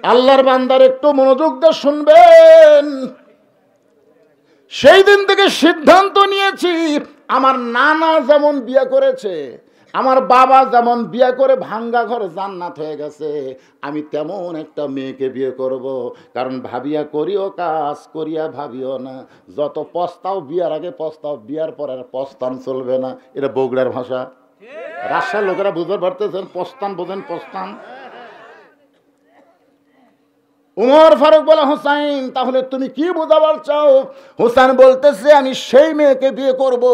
আল্লাহর বান্দার একটু মনোযোগ দিয়ে শুনবেন। সেই দিন থেকে সিদ্ধান্ত নিয়েছি, আমার নানা যেমন বিয়ে করেছে, আমার বাবা যেমন বিয়ে করে ভাঙ্গা ঘরে জান্নাত হয়ে গেছে, আমি তেমন একটা মেয়েকে বিয়ে করব। কারণ ভাবিয়া করিও কাজ, করিয়া ভাবিও না। যত পস্তাও বিয়ার আগে পস্তাও, বিয়ার পর আর পস্তান চলবে না। এটা বগুড়ার ভাষা। রাজশাহীর লোকেরা বুঝতে পারতেছেন, পস্তান বোঝেন, পস্তান। উমর ফারুক বলে, হোসাইন তাহলে তুমি কি বোঝাবার চাও? হোসেন বলতেছে, আমি সেই মেয়েকে বিয়ে করব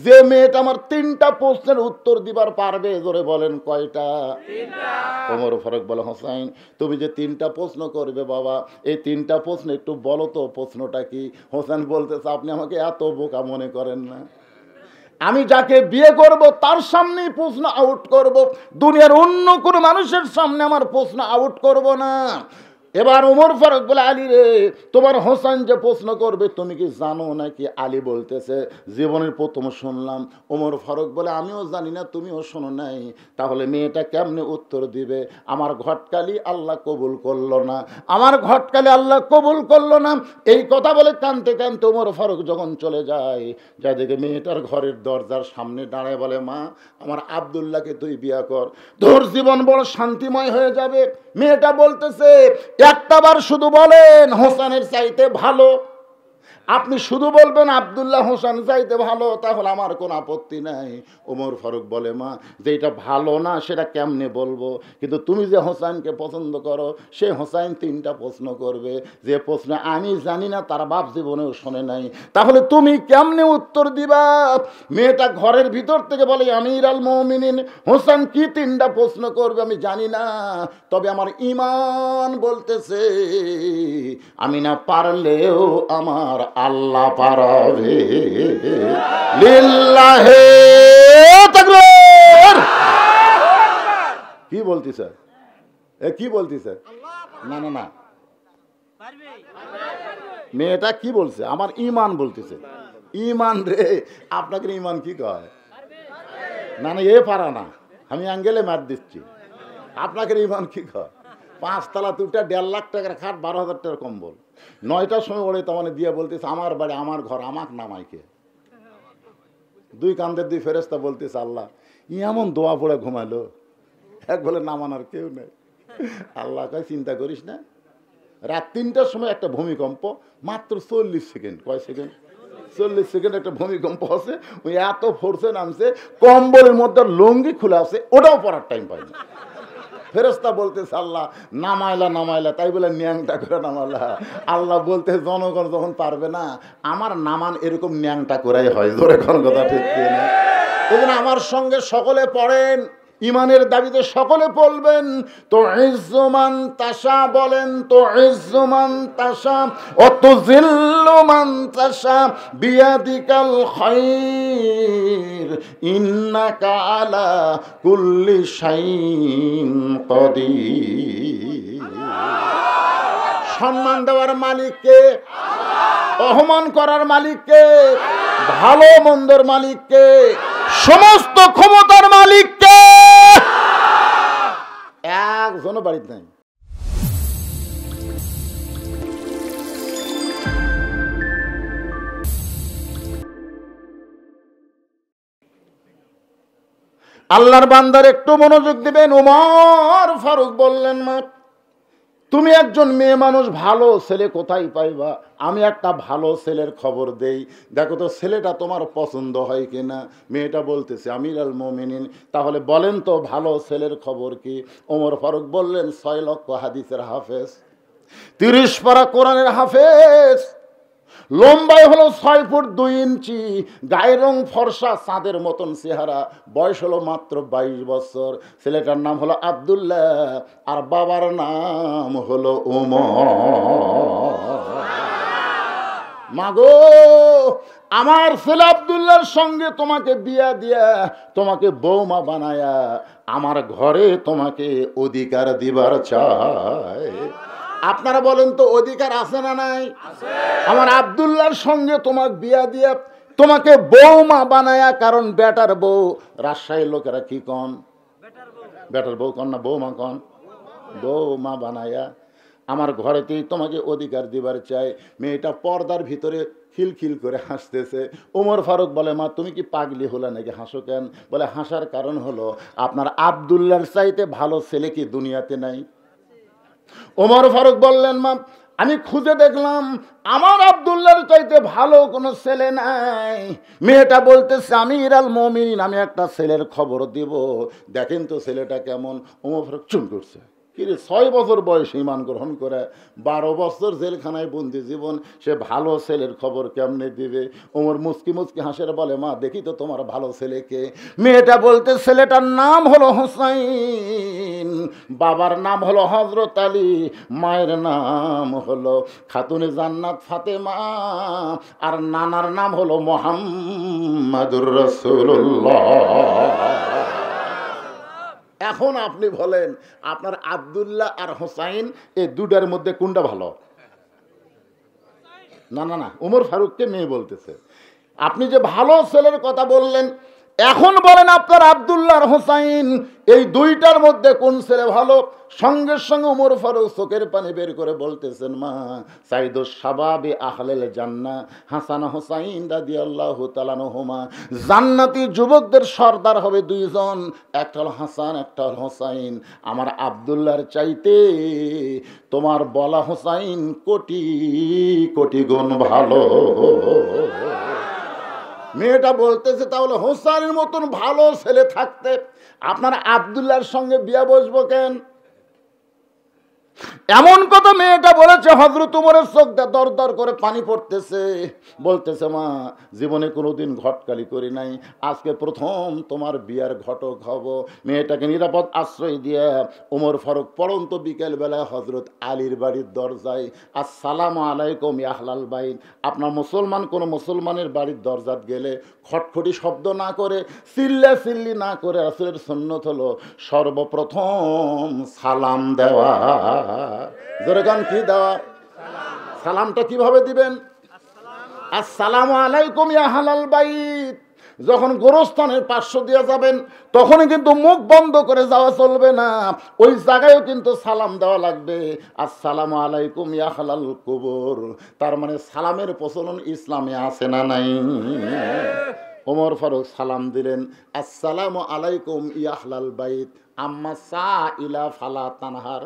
যে মেয়েটা আমার 3টা প্রশ্নের উত্তর দিবার পারবে। জোরে বলেন, কয়টা? উমর ফারুক বলে, হোসাইন তুমি যে 3টা প্রশ্ন করবে বাবা, এই 3টা প্রশ্ন একটু বলো তো, প্রশ্নটা কি? হোসেন বলতেছে, আপনি আমাকে এত বোকা মনে করেন না। আমি যাকে বিয়ে করব তার সামনেই প্রশ্ন আউট করব, দুনিয়ার অন্য কোনো মানুষের সামনে আমার প্রশ্ন আউট করব না। এবার উমর ফারুক বলে, আলী রে, তোমার হোসেন যে প্রশ্ন করবে তুমি কি জানো নাকি? আলী বলতেছে, জীবনের প্রথম শুনলাম। উমর ফারুক বলে, আমিও জানি না, তুমিও শোনো নাই। তাহলে মেয়েটা কেমনে উত্তর দিবে? আমার ঘটকালি আল্লাহ কবুল করলো না, আমার ঘটকালি আল্লাহ কবুল করলো না। এই কথা বলে কানতে কানতে উমর ফারুক যখন চলে যায়, যা দেখে মেয়েটার ঘরের দরজার সামনে দাঁড়ায় বলে, মা, আমার আব্দুল্লাহকে তুই বিয়া কর, তোর জীবন বড় শান্তিময় হয়ে যাবে। মেয়েটা বলতেছে, একটাবার শুধু বলেন হোসেনের চাইতে ভালো। আপনি শুধু বলবেন আব্দুল্লাহ হোসেন চাইতে ভালো, তাহলে আমার কোনো আপত্তি নাই। ওমর ফারুক বলে, মা, যেটা ভালো না সেটা কেমনে বলবো? কিন্তু তুমি যে হোসেনকে পছন্দ করো, সে হোসেন 3টা প্রশ্ন করবে, যে প্রশ্ন আমি জানি না, তার বাপ জীবনেও শোনে নাই। তাহলে তুমি কেমনে উত্তর দিবা? মেয়েটা ঘরের ভিতর থেকে বলে, আমির আল মুমিনিন, হোসেন কি 3টা প্রশ্ন করবে আমি জানি না, তবে আমার ঈমান বলতেছে আমি না পারলেও আমার আল্লাহ পারবে। লিল্লাহে তাকবীর। কি বলতিছে? কি বলতিছে? না না না, মেয়েটা কি বলছে? আমার ঈমান বলতেছে। ঈমান রে, আপনাকে ঈমান কি কয়? না না, এ পারা না, আমি অ্যাঙ্গেলে মার দিচ্ছি। আপনাকে ঈমান কি কয়? 5 তলা 2টা 1.5 লাখ টাকার খাট, 12,000 টাকার কম্বল, 9টার সময় ওরে তো মানে দিয়ে বলতেছে, আমার বাড়ি, আমার ঘর, আমাকে নামাইকে। 2 কান্দের 2 ফেরেশতা বলতেছে, আল্লাহ এমন দোয়া পড়ে ঘুমালো, এক বলে নামানোর কেউ নেই। আল্লাহ কয়, চিন্তা করিস না। রাত 3টার সময় একটা ভূমিকম্প, মাত্র 40 সেকেন্ড, কয় সেকেন্ড? 40 সেকেন্ড একটা ভূমিকম্প আছে, ওই এত ফোর্সে নামছে, কম্বলের মধ্যে লুঙ্গি খুলে আছে, ওটাও পড়ার টাইম পাইনি। ফেরেশতা বলতেছে, আল্লাহ নামাইলা নামাইলা, তাই বলে ন্যাংটা করে নামালা। আল্লাহ বলতে, জনগণ যখন পারবে না, আমার নামান এরকম ন্যাংটা করাই হয়। জোরে কোন কথা ঠিক কিনা? এই জন্য আমার সঙ্গে সকলে পড়েন, ইমানের দাবিতে সকলে বলবেন, তো ইজ্জুমান তাশা, বলেন তো ইজ্জুমান তাশা অত জিল্লুমান তাশা বিয়াদিকাল খায়র ইন্নাকা আলা কুল্লি শাইইন কাদির। সম্মান দেওয়ার মালিককে, অপমান করার মালিককে, ভালো মন্দর মালিককে, সমস্ত ক্ষমতার মালিককে। একজনও বাড়িতে নাই। আল্লাহর বান্দার একটু মনোযোগ দিবেন। ওমর ফারুক বললেন, মা, তুমি একজন মেয়ে মানুষ, ভালো ছেলে কোথায় পাইবা? আমি একটা ভালো ছেলের খবর দেই, দেখো তো ছেলেটা তোমার পছন্দ হয় কিনা। মেয়েটা বলতেছে, আমির আল মুমিনিন, তাহলে বলেন তো ভালো ছেলের খবর কি? ওমর ফারুক বললেন, 6 লক্ষ হাদিসের হাফেজ, 30 পারা কোরআনের হাফেজ, লম্বায় হলো 6 ফুট 2 ইঞ্চি, গায়ের রং ফর্সা, চাঁদের মতন চেহারা, বয়স হলো মাত্র 22 বছর। ছেলেটার নাম হলো আব্দুল্লাহ, আর বাবার নাম হলো ওমর। মাগো, আমার ছেলে আব্দুল্লাহর সঙ্গে তোমাকে বিয়া দিয়া, তোমাকে বৌমা বানায়া, আমার ঘরে তোমাকে অধিকার দিবার চাই। আপনারা বলেন তো, অধিকার আছে না নাই? আমার আব্দুল্লাহর সঙ্গে তোমাকে বিয়া দিয়া, তোমাকে বৌমা বানায়া, কারণ বেটার বউ, রাজশাহীর লোকেরা কি কন? বেটার বউ কন না বৌমা কন? বৌমা বানায়া আমার ঘরেতেই তোমাকে অধিকার দিবার চাই। মেয়েটা পর্দার ভিতরে খিলখিল করে হাসতেছে। ওমর ফারুক বলে, মা তুমি কি পাগলি হলে নাকি, হাসো কেন? বলে, হাসার কারণ হলো আপনার আব্দুল্লাহর চাইতে ভালো ছেলে কি দুনিয়াতে নাই? ওমর ফারুক বললেন, মা আমি খুঁজে দেখলাম আমার আব্দুল্লাহর চাইতে ভালো কোনো ছেলে নাই। মেয়েটা বলতেছে, আমির আল মুমিনিন, আমি একটা ছেলের খবর দিব, দেখেন তো ছেলেটা কেমন। ওমর ফারুক চুপ করছে। কিরে 6 বছর বয়সে ঈমান গ্রহণ করে 12 বছর জেলখানায় বন্দি জীবন, সে ভালো ছেলের খবর কেমনে দিবে? ওমর মুচকি মুচকি হাসের বলে, মা দেখি তো তোমার ভালো ছেলেকে। মেয়েটা বলতে, ছেলেটার নাম হলো হুসাইন, বাবার নাম হলো হযরত আলী, মায়ের নাম হলো খাতুনে জান্নাত ফাতেমা, আর নানার নাম হলো মুহাম্মাদুর রাসূলুল্লাহ। এখন আপনি বলেন, আপনার আব্দুল্লাহ আর হোসাইন এই দুটার মধ্যে কোনটা ভালো? না না না, ওমর ফারুককে মেয়ে বলতেছে। আপনি যে ভালো ছেলের কথা বললেন, এখন বলেন আপনার আব্দুল্লাহ আর হোসাইন এই দুইটার মধ্যে কোন ছেলে ভালো? সঙ্গে সঙ্গে ওমর ফারুক চোখের পানি বের করে বলতেছেন, মা সাইদুস শাবাবে আহলেল জান্নাহ হাসান হোসাইন রাদিয়াল্লাহু তাআলা আনহুমা, জান্নাতি যুবকদের সর্দার হবে দুইজন, একটা হলো হাসান, একটা হলো হোসাইন। আমার আব্দুল্লাহর চাইতে তোমার বলা হোসাইন কোটি কোটি গুণ ভালো। মেয়েটা বলতেছে, তাহলে হোসাইনের মতন ভালো ছেলে থাকতে আপনার আব্দুল্লাহর সঙ্গে বিয়ে বসবো কেন? এমন কথা মেয়েটা বলেছে, হযরত ওমরের চোখ দর দর করে পানি পড়তেছে। বলতেছে, মা জীবনে কোনোদিন ঘটকালি করি নাই, আজকে প্রথম তোমার বিয়ার ঘটক হব। মেয়েটাকে নিরাপদ আশ্রয় দিয়ে ওমর ফারুক পরন্ত বিকেল বেলায় হযরত আলীর বাড়ির দরজায়, আসসালামু আলাইকুম ইয়া আহলাল বাইত, আপনার মুসলমান কোনো মুসলমানের বাড়ির দরজাত গেলে খটখটি শব্দ না করে, চিল্লা চিল্লি না করে, রাসূলের সুন্নত হলো সর্বপ্রথম সালাম দেওয়া। জোরে গান কি দেওয়া? সালামটা কিভাবে দিবেন? আসসালামু আলাইকুম ইয়া আহলাল বাইত। যখন গোরস্থানের পার্শ্ব দিয়ে যাবেন তখনই কিন্তু মুখ বন্ধ করে যাওয়া চলবে না, ওই জায়গায়ও কিন্তু সালাম দেওয়া লাগবে। আসসালামু আলাইকুম ইয়া আহলাল কুবুর, তার মানে সালামের প্রচলন ইসলামে আছে না নাই? ওমর ফারুক সালাম দিলেন, আসসালামু আলাইকুম ইয়া আহলাল বাইত আম্মা সাইলা ফালা তানহার।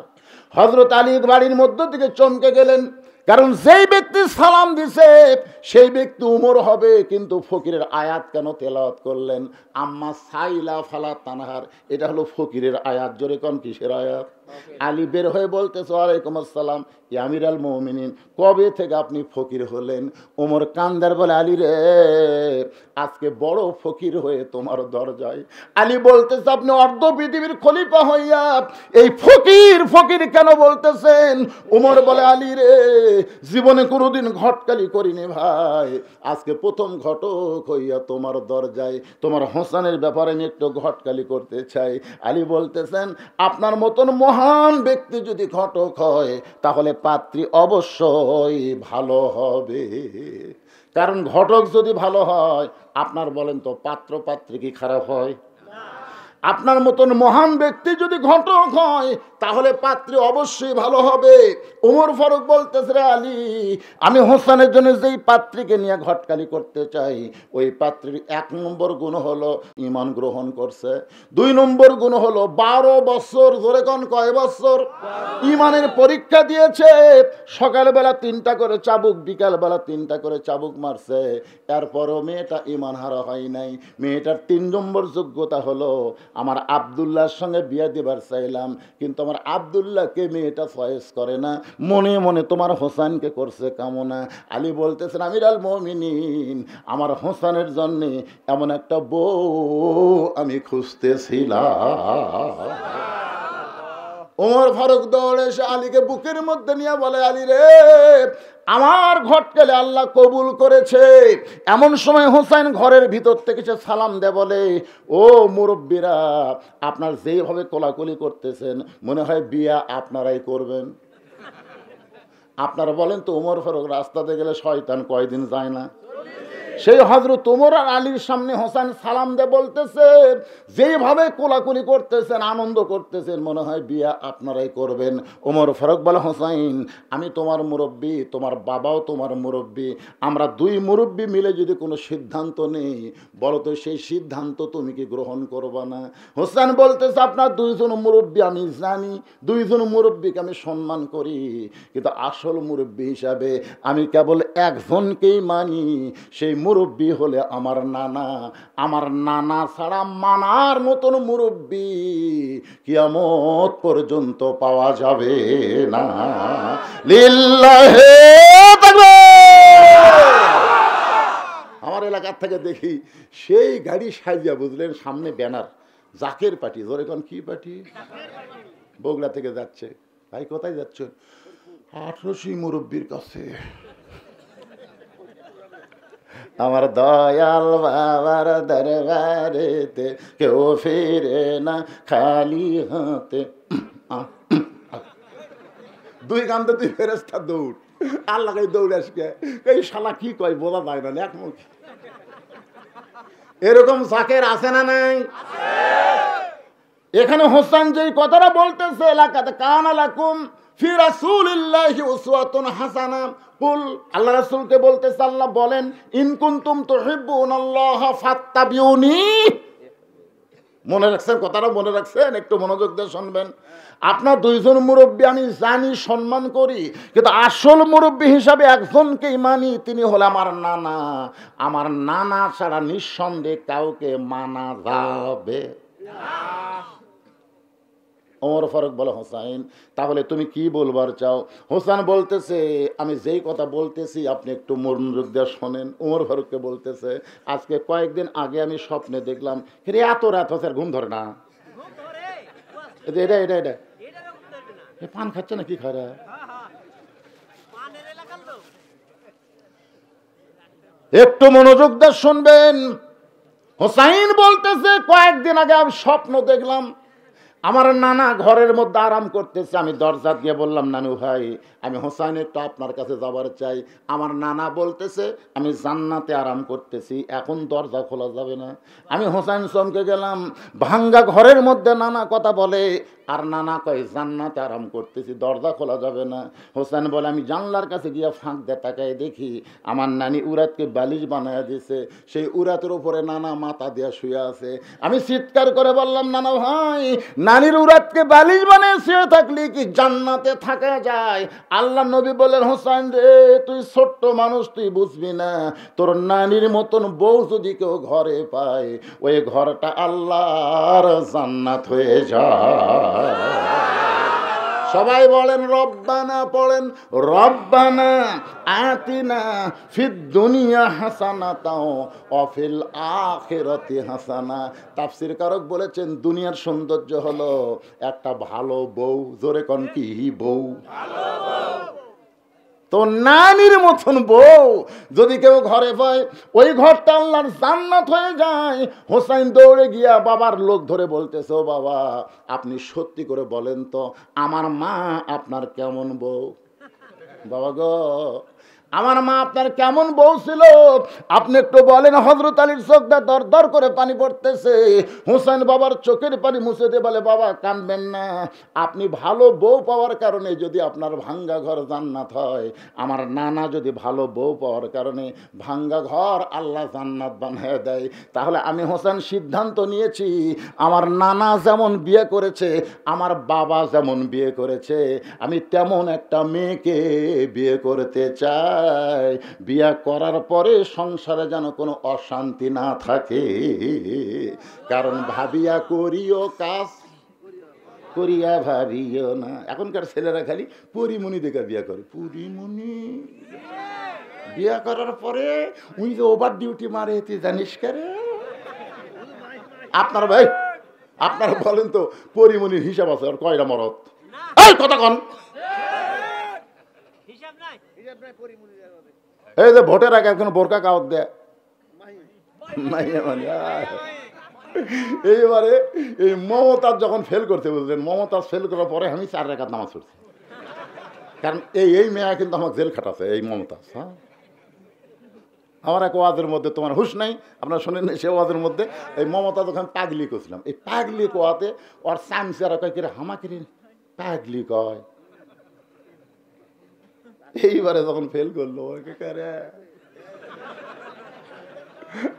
হযরত আলী বাড়ির মধ্য থেকে চমকে গেলেন, কারণ যেই ব্যক্তি সালাম দিছে সেই ব্যক্তি উমর হবে, কিন্তু ফকিরের আয়াত কেন তেলাওয়াত করলেন? আম্মা সাইলা ফালা তানহার, এটা হলো ফকিরের আয়াত। জোরে কোন কিসের আয়াত? আলী বের হয়ে বলতেছে, ওয়ালাইকুম আসসালাম ইয়া আমিরাল মুমিনিন, কবে থেকে আপনি ফকির হলেন? ওমর কান্দার বলে, আলী রে আজকে বড় ফকির হয়ে তোমার দরজায়। আলী বলতেছে, আপনি অর্ধ পৃথিবীর খলিফা হইয়া এই ফকির ফকির কেন বলতেছেন? ওমর বলে, আলী রে জীবনে কোনোদিন ঘটকালি করিনি ভাই, আজকে প্রথম ঘটক হইয়া তোমার দরজায়, তোমার হোসেনের ব্যাপারে আমি একটু ঘটকালি করতে চাই। আলী বলতেছেন, আপনার মতন মহান ব্যক্তি যদি ঘটক হয় তাহলে পাত্রী অবশ্যই ভালো হবে, কারণ ঘটক যদি ভালো হয়, আপনার বলেন তো পাত্র পাত্রী কি খারাপ হয়? আপনার মতন মহান ব্যক্তি যদি ঘটক হয় তাহলে পাত্রী অবশ্যই ভালো হবে। ওমর ফারুক বলতেছে, রে আলী, আমি হোসেনের জন্য যেই পাত্রীকে নিয়ে ঘটকালি করতে চাই, ওই পাত্রীর 1 নম্বর গুণ হলো ঈমান গ্রহণ করছে, 2 নম্বর গুণ হলো 12 বছর, ধরে কোন কয় বছর ঈমানের পরীক্ষা দিয়েছে, সকালবেলা 3টা করে চাবুক, বিকালবেলা 3টা করে চাবুক মারছে, এরপরও মেয়েটা ঈমান হারা হয় নাই। মেয়েটার 3 নম্বর যোগ্যতা হলো, আমার আব্দুল্লাহর সঙ্গে বিয়ে দিবার চাইলাম, কিন্তু আমার আব্দুল্লাহকে মেয়েটা চয়েস করে না, মনে মনে তোমার হোসেনকে করছে কামনা। আলী বলতেছেন, আমিরাল মুমিনিন, আমার হোসেনের জন্য এমন একটা বউ আমি খুঁজতেছিলাম। ওমর ফারুক দৌড়ে এসে আলীকে বুকের মধ্যে নিয়ে বলে, আলী রে আমার ঘটকালে আল্লাহ কবুল করেছে। এমন সময় হোসেন ঘরের ভিতর থেকে সে সালাম দেয়, বলে, ও মুরব্বীরা, আপনার যেভাবে কোলাকুলি করতেছেন মনে হয় বিয়া আপনারাই করবেন। আপনারা বলেন তো, ওমর ফারুক রাস্তাতে গেলে শয়তান কয়দিন যায় না? সেই হযরত ওমর আর আলীর সামনে হোসেন সালাম দিয়ে বলতেছে, যেইভাবে কোলাকুলি করতেছেন, আনন্দ করতেছেন, মনে হয় বিয়া আপনারাই করবেন। ওমর ফারুক বলে, হোসাইন আমি তোমার মুরব্বী, তোমার বাবাও তোমার মুরব্বী, আমরা দুই মুরব্বী মিলে যদি কোনো সিদ্ধান্ত নেই, বলো তো সেই সিদ্ধান্ত তুমি কি গ্রহণ করবা না? হোসেন বলতেছে, আপনার দুইজন মুরব্বী আমি জানি, দুইজন মুরব্বীকে আমি সম্মান করি, কিন্তু আসল মুরব্বী হিসাবে আমি কেবল একজনকেই মানি, সেই মুরব্বী হলে আমার নানা। আমার নানা ছাড়া মানার মতন মুরব্বী কিয়ামত পর্যন্ত পাওয়া যাবে না। লিল্লাহে তাকবীর। আমার এলাকার থেকে দেখি সেই গাড়ি সাজিয়া, বুঝলেন, সামনে ব্যানার জাকের পার্টি, ধরে কোন কি পার্টি, বগুড়া থেকে যাচ্ছে। ভাই কোথায় যাচ্ছ? 1800 মুরব্বীর কাছে। আমার দয়াল বাবার দরবারেতে কেউ ফিরে না খালি হাতে। দুই কান্দে দুই ফেরেশতা দৌড়, আল্লাহ দৌড়ে আসবে, এই শালা কি কয় বোঝা যায় না একমুখ। এরকম জাকের আছে না নাই? এখানে হোসেন যেই কথাটা বলতেছে, এলাকাতে কানা লাকুম ফি রাসূলিল্লাহি উসওয়াতুন হাসানা, কুল আল্লাহ রাসূলকে বলতেছে, আল্লাহ বলেন, ইন কুনতুম তুহিব্বুনাল্লাহ ফাত্তাবিউনি। মনে রাখছেন কথাটা? মনে রাখছেন? একটু মনোযোগ দিয়ে শুনবেন। আপনার দুইজন মুরব্বী আমি জানি, সম্মান করি, কিন্তু আসল মুরব্বী হিসাবে একজনকেই মানি, তিনি হল আমার নানা। আমার নানা ছাড়া নিঃসন্দেহে কাউকে মানা যাবে না। ওমর ফারুক বলে, হোসাইন তাহলে তুমি কি বলবার চাও? হোসেন বলতেছে, আমি যেই কথা বলতেছি আপনি একটু মনোযোগ দিয়ে শোনেন। ওমর ফারুককে বলতেছে, আজকে কয়েকদিন আগে আমি স্বপ্নে দেখলাম, রে এত রাত হচ্ছে ঘুম ধরে না, এটা এটা এটা এটা পান খাচ্ছে না কি খারা? একটু মনোযোগ দিয়ে শুনবেন। হোসাইন বলতেছে, কয়েকদিন আগে আমি স্বপ্ন দেখলাম, আমার নানা ঘরের মধ্যে আরাম করতেছে। আমি দরজা দিয়ে বললাম, নানু ভাই আমি হোসাইন একটু আপনার কাছে যাবার চাই। আমার নানা বলতেছে, আমি জান্নাতে আরাম করতেছি, এখন দরজা খোলা যাবে না। আমি হোসাইন চমকে গেলাম, ভাঙ্গা ঘরের মধ্যে নানা কথা বলে, আর নানা কয় জান্নাতে আরাম করতেছি, দরজা খোলা যাবে না। হোসেন বলে, আমি জানলার কাছে গিয়ে ফাঁক দিয়ে তাকায় দেখি আমার নানি উরাতকে বালিশ বানায় দিয়েছে, সেই উরাতের উপরে নানা মাথা দিয়ে শুয়ে আছে। আমি চিৎকার করে বললাম, নানা ভাই নানির উরাতকে বালিশ বানিয়ে শুয়ে থাকলে কি জান্নাতে থাকা যায়? আল্লাহ নবী বলেন, হোসেন রে তুই ছোট্ট মানুষ, তুই বুঝবি না, তোর নানির মতন বউ যদি কেউ ঘরে পায়, ওই ঘরটা আল্লাহর জান্নাত হয়ে যায়। সবাই বলেন রব্বানা, পড়েন রব্বানা আতিনা ফিদ দুনিয়া হাসানাতাও ওয়া ফিল আখিরাতি হাসানা। তাফসীর কারক বলেছেন, দুনিয়ার সৌন্দর্য হলো একটা ভালো বউ। জোরে কোন কি বউ? ভালো বউ। তো নানির মতন বউ যদি কেউ ঘরে পায়, ওই ঘরটা আল্লাহর জান্নাত হয়ে যায়। হোসাইন দৌড়ে গিয়া বাবার লোক ধরে বলতেছে, ও বাবা আপনি সত্যি করে বলেন তো, আমার মা আপনার কেমন বউ? বাবা গো, আমার মা আপনার কেমন বউ ছিল আপনি একটু বলেন। হযরত আলীর চোখটা দর দর করে পানি পড়তেছে। হোসেন বাবার চোখের পানি মুছে দিয়ে বলে, বাবা কাঁদবেন না, আপনি ভালো বউ পাওয়ার কারণে যদি আপনার ভাঙ্গা ঘর জান্নাত হয়, আমার নানা যদি ভালো বউ পাওয়ার কারণে ভাঙ্গা ঘর আল্লাহ জান্নাত বানিয়ে দেয়, তাহলে আমি হোসেন সিদ্ধান্ত নিয়েছি, আমার নানা যেমন বিয়ে করেছে, আমার বাবা যেমন বিয়ে করেছে, আমি তেমন একটা মেয়েকে বিয়ে করতে চাই। বিয়ে করার পরে সংসারে যেন কোনো অশান্তি না থাকে, কারণ ভাবিয়া করিও কাজ, করিয়া ভাবিও না। এখনকার ছেলেরা খালি পরিমণি দেখে বিয়ে করে। পরিমণি বিয়ে করার পরে উনি যে ওভার ডিউটি মারে, তুই জানিস করে? আপনার ভাই আপনারা বলেন তো, পরিমণির হিসাব আছে আর কয়টা মরদ? এই কথা কন, এই যে ভোটের আগে একজন বোরকা কাগজ দেয়, এইবারে এই মমতাজ যখন ফেল করতে, বুঝলেন, মমতাজ ফেল করার পরে আমি 4 রাকাত নামাজ পড়ছি, কারণ এই মেয়া কিন্তু আমাকে জেল খাটাছে, এই মমতাজ। হ্যাঁ আমার এক ওয়াজের মধ্যে, তোমার হুশ নাই, আপনারা শোনেন সে ওয়াজের মধ্যে এই মমতা যখন পাগলি করছিলাম, এই পাগলি কোয়াতে ওর চামচারা কয় কিরে হামাকিরি পাগলি কয়। এইবারে যখন ফেল করলো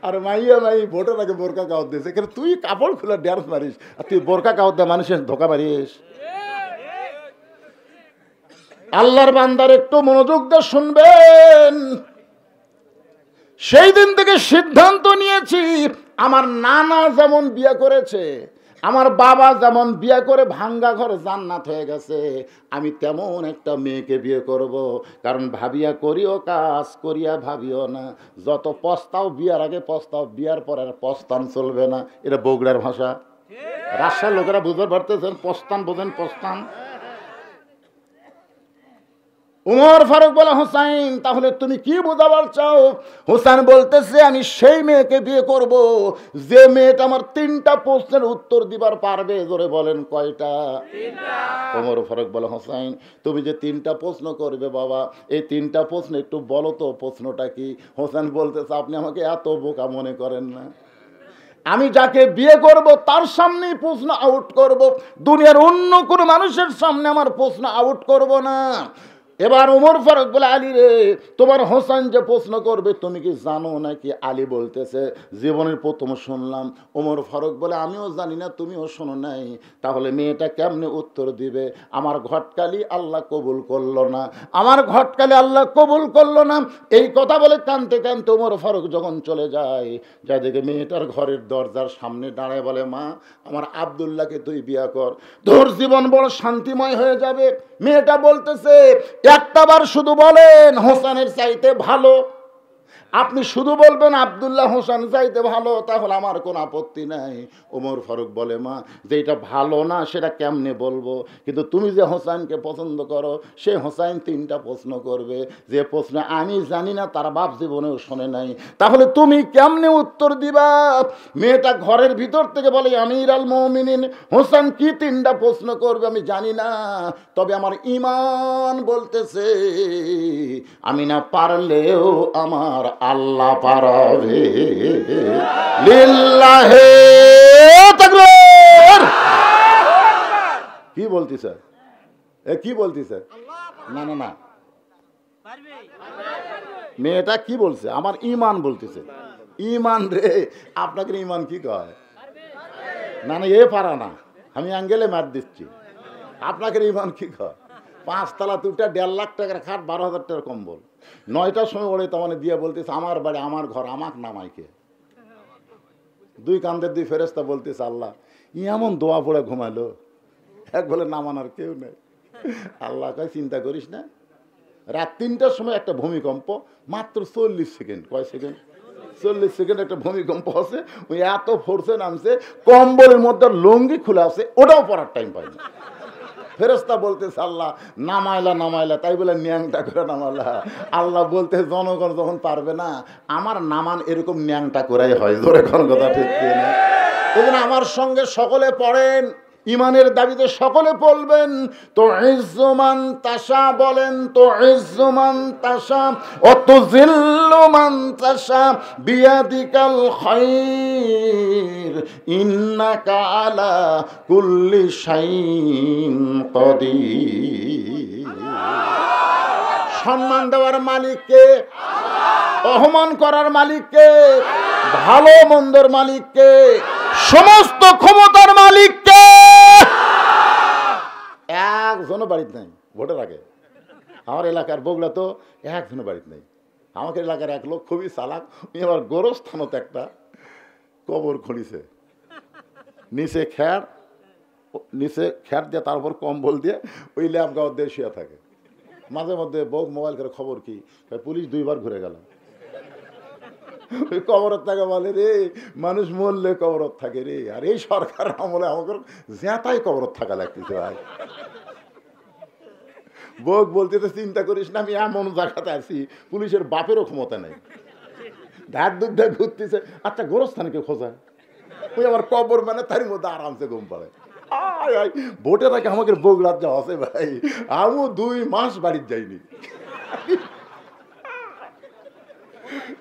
আর মাইয়া মাই ভোটের আগে বোরকা কাউত দিয়েছে, তুই কাপড় খোলা ড্যান্স মারিস আর তুই বোরকা কাউত দেয় মানুষের ধোকা মারিস। আল্লাহর বান্দার একটু মনোযোগ দিয়ে শুনবেন। সেই দিন থেকে সিদ্ধান্ত নিয়েছি, আমার নানা যেমন বিয়ে করেছে, আমার বাবা যেমন বিয়ে করে ভাঙ্গা ঘর জান্নাত হয়ে গেছে, আমি তেমন একটা মেয়েকে বিয়ে করব। কারণ ভাবিয়া করিও কাজ, করিয়া ভাবিও না। যত পস্তাও বিয়ার আগে পস্তাও, বিয়ার পর আর পস্তান চলবে না। এটা বগুড়ার ভাষা, রাজশাহীর লোকেরা বুঝতে পারতেছেন পস্তান বোঝেন, পস্তান। উমর ফারুক বলে হোসাইন তাহলে তুমি কি বোঝাবার চাও? হোসেন বলতেছে আমি সেই মেয়েকে বিয়ে করব যে মেয়েটা আমার 3টা প্রশ্নের উত্তর দিবার পারবে। জোরে বলেন কয়টা? উমর ফারুক বলে হোসাইন তুমি যে 3টা প্রশ্ন করবে বাবা, এই 3টা প্রশ্ন একটু বলো তো প্রশ্নটা কি? হোসেন বলতেছে আপনি আমাকে এত বোকা মনে করেন না, আমি যাকে বিয়ে করব তার সামনেই প্রশ্ন আউট করব, দুনিয়ার অন্য কোনো মানুষের সামনে আমার প্রশ্ন আউট করব না। এবার উমর ফারুক বলে আলী রে, তোমার হোসেন যে প্রশ্ন করবে তুমি কি জানো নাকি? আলী বলতেছে জীবনের প্রথম শুনলাম। উমর ফারুক বলে আমিও জানি না, তুমিও শোনো নাই, তাহলে মেয়েটা কেমনে উত্তর দিবে? আমার ঘটকালি আল্লাহ কবুল করলো না, আমার ঘটকালি আল্লাহ কবুল করলো না। এই কথা বলে কানতে কানতে উমর ফারুক যখন চলে যায়, যা দেখে মেয়েটার ঘরের দরজার সামনে দাঁড়ায় বলে মা আমার আব্দুল্লাহকে তুই বিয়া কর, তোর জীবন বড় শান্তিময় হয়ে যাবে। মেয়েটা বলতেছে একটাবার শুধু বলেন হোসেনের চাইতে ভালো, আপনি শুধু বলবেন আব্দুল্লাহ হোসেন চাইতে ভালো, তাহলে আমার কোনো আপত্তি নাই। ওমর ফারুক বলে মা যেটা ভালো না সেটা কেমনে বলবো, কিন্তু তুমি যে হোসেনকে পছন্দ করো সে হোসেন 3টা প্রশ্ন করবে, যে প্রশ্ন আমি জানি না তার বাপ জীবনেও শোনে নাই, তাহলে তুমি কেমনে উত্তর দিবা? মেয়েটা ঘরের ভিতর থেকে বলে আমির আল মুমিনিন হোসেন কি 3টা প্রশ্ন করবে আমি জানি না, তবে আমার ঈমান বলতেছে আমি না পারলেও আমার আল্লাহ পারবে। লিল্লাহে তাকবীর। কি বলতিছে? কি বলতিছে? না না না, মেয়েটা কি বলছে? আমার ঈমান বলতেছে। ঈমান রে, আপনাকে ঈমান কি কয়? না না এ পারা না, আমি অ্যাঙ্গেলে মার দিচ্ছি। আপনাকে ঈমান কি কয়? 5 তলা 2টা 1.5 লাখ টাকার খাট, 12,000 টাকার কম্বল, 9টার সময় ওরে তো মানে দিয়ে বলতেছে আমার বাড়ি আমার ঘর আমাক নামাইকে। 2 কান্দের 2 ফেরেশতা বলতেছে আল্লাহ এমন দোয়া পড়ে ঘুমালো, এক বলে নামানোর কেউ নেই। আল্লাহ কয় চিন্তা করিস না, রাত 3টার সময় একটা ভূমিকম্প, মাত্র 40 সেকেন্ড, কয় সেকেন্ড? 40 সেকেন্ড একটা ভূমিকম্প আছে, ওই এত ফোর্সে নামছে কম্বলের মধ্যে লুঙ্গি খুলে আছে, ওটাও পড়ার টাইম পাইনি। ফেরেশতা বলতেছে আল্লাহ নামাইলা নামাইলা, তাই বলে ন্যাংটা করে নামালা। আল্লাহ বলতে জনগণ যখন পারবে না, আমার নামান এরকম ন্যাংটা করাই হয়। জোরে কোন কথা ঠিক কিনা? তখন আমার সঙ্গে সকলে পড়েন, ইমানের দাবিতে সকলে বলবেন তো ইজ্জুমান তাশা, বলেন তো ইজ্জুমান তাশা অত জিল্লুমান তাশা বিয়াদিকাল খায়র ইন্নাকা আলা কুল্লি শাইইন কাদির। সম্মান দেওয়ার মালিককে, অপমান করার মালিককে, ভালো মন্দর মালিককে, সমস্ত ক্ষমতার মালিককে। একজনও বাড়িতে নাই ভোটের আগে। আমার এলাকার বগুড়া তো একজনও বাড়িতে নেই। আমাদের এলাকার এক লোক খুবই চালাক, উনি আবার গোরস্থানত একটা কবর খুঁড়িছে, নিচে খ্যার দিয়ে তারপর কম্বল দিয়ে ওই ল্যাব গাঁও দিয়ে শুয়ে থাকে। মাঝে মধ্যে বউ মোবাইল করে খবর কি, পুলিশ 2বার ঘুরে গেল। কবরত থাকে বলে রে মানুষ মরলে কবরত থাকে রে, আর এই সরকার আমলে আমাকে জ্যাতাই কবরত থাকা লাগতেছে ভাই। বউ বলতে তো চিন্তা করিস না, আমি এমন জায়গাতে আছি পুলিশের বাপেরও ক্ষমতা নেই, ধার দুধ দিয়ে ঘুরতেছে। আচ্ছা গোরস্থানে কেউ খোঁজা, ওই আমার কবর মানে তার মধ্যে আরামসে ঘুম পাড়ে। ভোটের আগে আমাকে বগুড়ার যা আছে ভাই, আমিও 2 মাস বাড়ির যাইনি।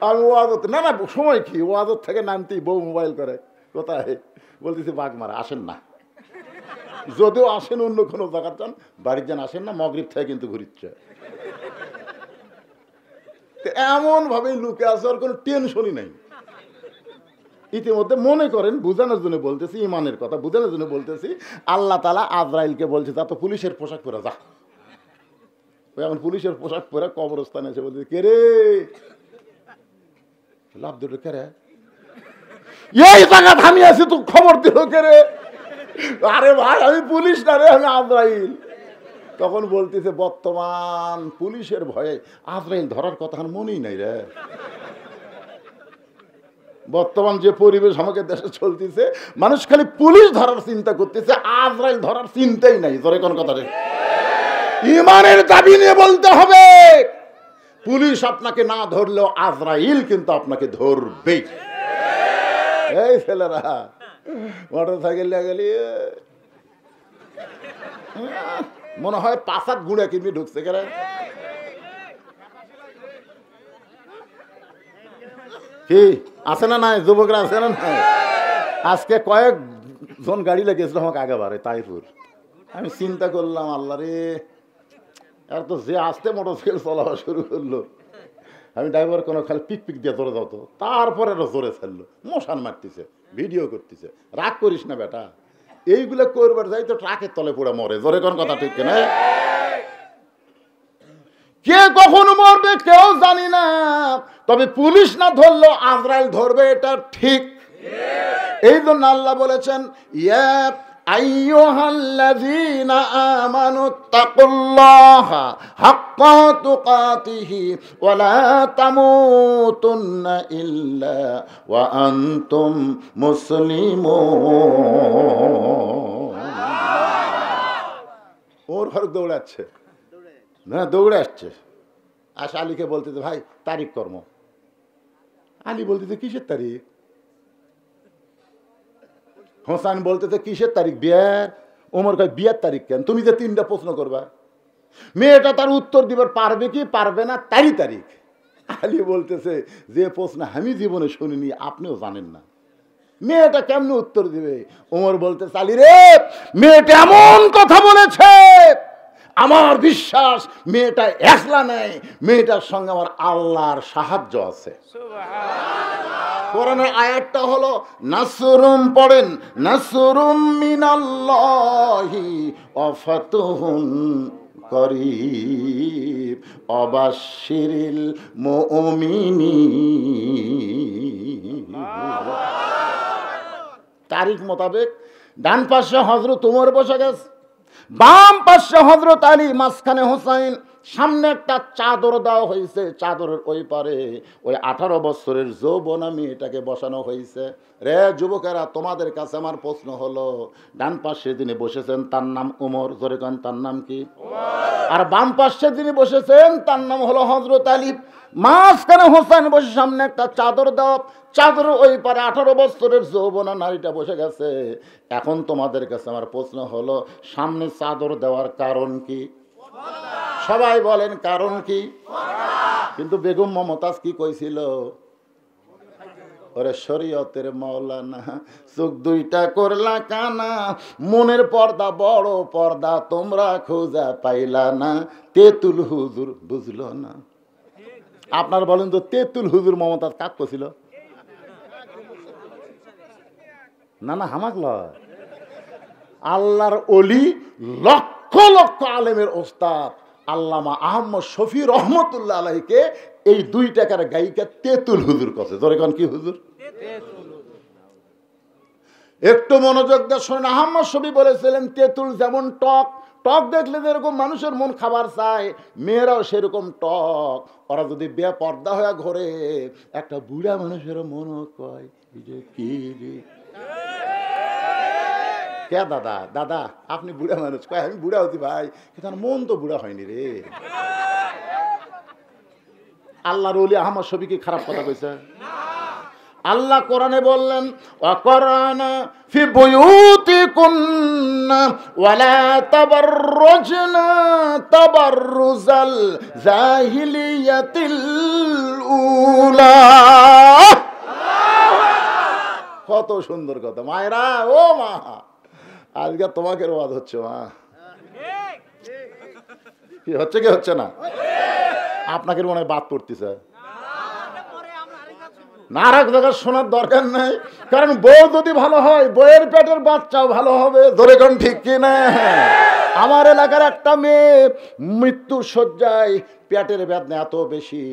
আমি ওয়াজত না না সময় কি ওয়াজত থেকে নামতেই বউ মোবাইল করে কোথায় বলতেছি বাগমারা আসেন না, যদিও আসেন অন্য কোনো জায়গার যান, বাড়ির যান আসেন না, মগরিব থেকে কিন্তু ঘুরিচ্ছে। এমন ভাবে লুকে আসার কোনো টেনশনই নাই। ইতিমধ্যে মনে করেন বুঝানোর জন্য বলতেছি, ইমানের কথা বুঝানোর জন্য বলতেছি, আল্লাহ তাআলা আজরাইলকে বলছে যা তো পুলিশের পোশাক পরে যা। এখন পুলিশের পোশাক পরে কবরস্থানে এসে বলছে কে রে লাভ দুটো কে রে এই জায়গা থামি আছি তুই খবর দিল কে রে? আরে ভাই আমি পুলিশ না রে, আমি আজরাইল। তখন বলতেছে বর্তমান পুলিশের ভয়ে আজরাইল ধরার কথা মনেই নাই রে। বর্তমান যে পরিবেশ আমাকে দেশে চলতেছে, মানুষ খালি পুলিশ ধরার চিন্তা করতেছে, আজরাইল ধরার চিন্তাই নাই। ধরে কোন কথা রে? ইমানের দাবি নিয়ে বলতে হবে, পুলিশ আপনাকে না ধরলেও আজরাইল কিন্তু আপনাকে ধরবেই। এই ছেলেরা মোটর সাইকেল গেলি মনে হয় 5-7 গুঁড়া কিনবি ঢুকছে কেন? কি আছে না নাই? যুবকরা আছে না নাই? আজকে কয়েকজন গাড়ি লেগেছিল আমাকে আগে বারে তাইপুর। আমি চিন্তা করলাম আল্লাহ রে, আর তো যে আসতে মোটরসাইকেল চলানো শুরু করলো, আমি ড্রাইভার কোনো খালি পিক পিক দিয়ে ধরে যাও তো, তারপরে জোরে ছাড়লো, মশান মারতেছে, ভিডিও করতেছে। রাগ করিস না বেটা, এইগুলো করবার যাই তো ট্রাকের তলে পড়ে মরে। জোরে কোন কথা ঠিক না? কে কখন মরবে কেউ জানি না, তবে পুলিশ না ধরলেও আজরাইল ধরবে, এটা ঠিক। এই জন্য আল্লাহ বলেছেন ইয়া আইয়ুহাল্লাযীনা আমানুত্তাকুল্লাহা হাক্কা তুকাতিহি ওয়া লা তামুতুন্না ইল্লা ওয়া আনতুম মুসলিমুন। ওর ফারুক দৌড়াচ্ছে না, দৌড়ে আসছে। আশা আলীকে বলতেছে ভাই তারিখ কর্ম। আলী বলতেছে কিসের তারিখ? হোসেন বলতেছে কিসের তারিখ? বিয়ার। ওমর কয় বিয়ার তারিখ কেন? তুমি যে 3টা প্রশ্ন করবা, মেয়েটা তার উত্তর দিবার পারবে কি পারবে না তারই তারিখ। আলী বলতেছে যে প্রশ্ন আমি জীবনে শুনিনি, আপনিও জানেন না, মেয়েটা কেমনে উত্তর দিবে? ওমর বলতেছে আলী রে, মেয়েটা এমন কথা বলেছে, আমার বিশ্বাস মেয়েটা একলা নেই, মেয়েটার সঙ্গে আমার আল্লাহর সাহায্য আছে। কোরআনের আয়াতটা হলো নাসরুম, পড়েন নাসরুম মিনাল্লাহি ওয়া ফাতহুন করিব ওয়াবাশশিরিল মুমিনিন। তারিখ মোতাবেক ডান পাশে হযরত ওমর বসে গেছে, বাম পাশে হযরত আলী, মাঝখানে হোসেন। সামনে একটা চাদর দেওয়া হয়েছে, চাদরের ওই পারে ওই 18 বছরের যৌবনা মেয়েটাকে বসানো হয়েছে। রে যুবকেরা, তোমাদের কাছে আমার প্রশ্ন হলো, ডান পাশে যিনি বসেছেন তার নাম ওমর, জোরে কান তার নাম কি? আর বাম পাশে যিনি বসেছেন তার নাম হলো হযরত আলী। মাঝখানে হোসেন বসে, সামনে একটা চাদর দেওয়া, চাদর ওই পারে 18 বছরের যৌবনা নারীটা বসে গেছে। এখন তোমাদের কাছে আমার প্রশ্ন হলো, সামনে চাদর দেওয়ার কারণ কি? সবাই বলেন কারণ কি? কিন্তু বেগম মমতাজ কি কইছিল? ওরে শরীয়তের মাওলানা, চোখ দুইটা করলা কানা, মনের পর্দা বড় পর্দা তোমরা খোঁজা পাইলা না, তেতুল হুজুর বুঝলো না। আপনার বলেন তো তেতুল হুজুর মমতাজ কাক কইছিল? না না হামাক লয়, আল্লাহর ওলি, লক্ষ লক্ষ আলেমের ওস্তাদ আল্লামা আহমদ শফি রহমতুল্লাহ আলাইহিকে এই 2 টাকার গায়িকা তেতুল হুজুর কাছে। ধরে কোন কি হুজুর? একটু মনোযোগ দিয়ে শুনুন। আহমদ শফি বলেছিলেন তেতুল যেমন টক, টক দেখলে যেরকম মানুষের মন খাবার চায়, মেয়েরাও সেরকম টক। ওরা যদি বেপর্দা হয়ে ঘরে, একটা বুড়া মানুষের মনও কয় যে কি রে। কে দাদা? দাদা আপনি বুড়া মানুষ? কয় আমি বুড়া হতি ভাই, কিন্তু মন তো বুড়া হয়নি রে। আল্লাহর ওলি আহমদ শফি কি খারাপ কথা কইছে? আল্লাহ কোরআনে বললেন ওয়াকরানা ফি বুয়ুতিকুন্না ওয়ালা তাবাররুজনা তাবাররুজাল জাহিলিয়াতিল উলা। কত সুন্দর কথা মায়েরা, ও মা, আজকে তোমাকে ওয়াজ হচ্ছে মা, কি হচ্ছে কি হচ্ছে না? আপনাকে মনে হয় বাদ পড়তেছে না, আর এক জায়গায় শোনার দরকার নাই, কারণ বউ যদি ভালো হয় বউয়ের পেটের বাচ্চাও ভালো হবে। ধরে কোন ঠিক কিনা? আমার এলাকার একটা মেয়ে মৃত্যু শয্যায়, পেটের বেদনা এত বেশি,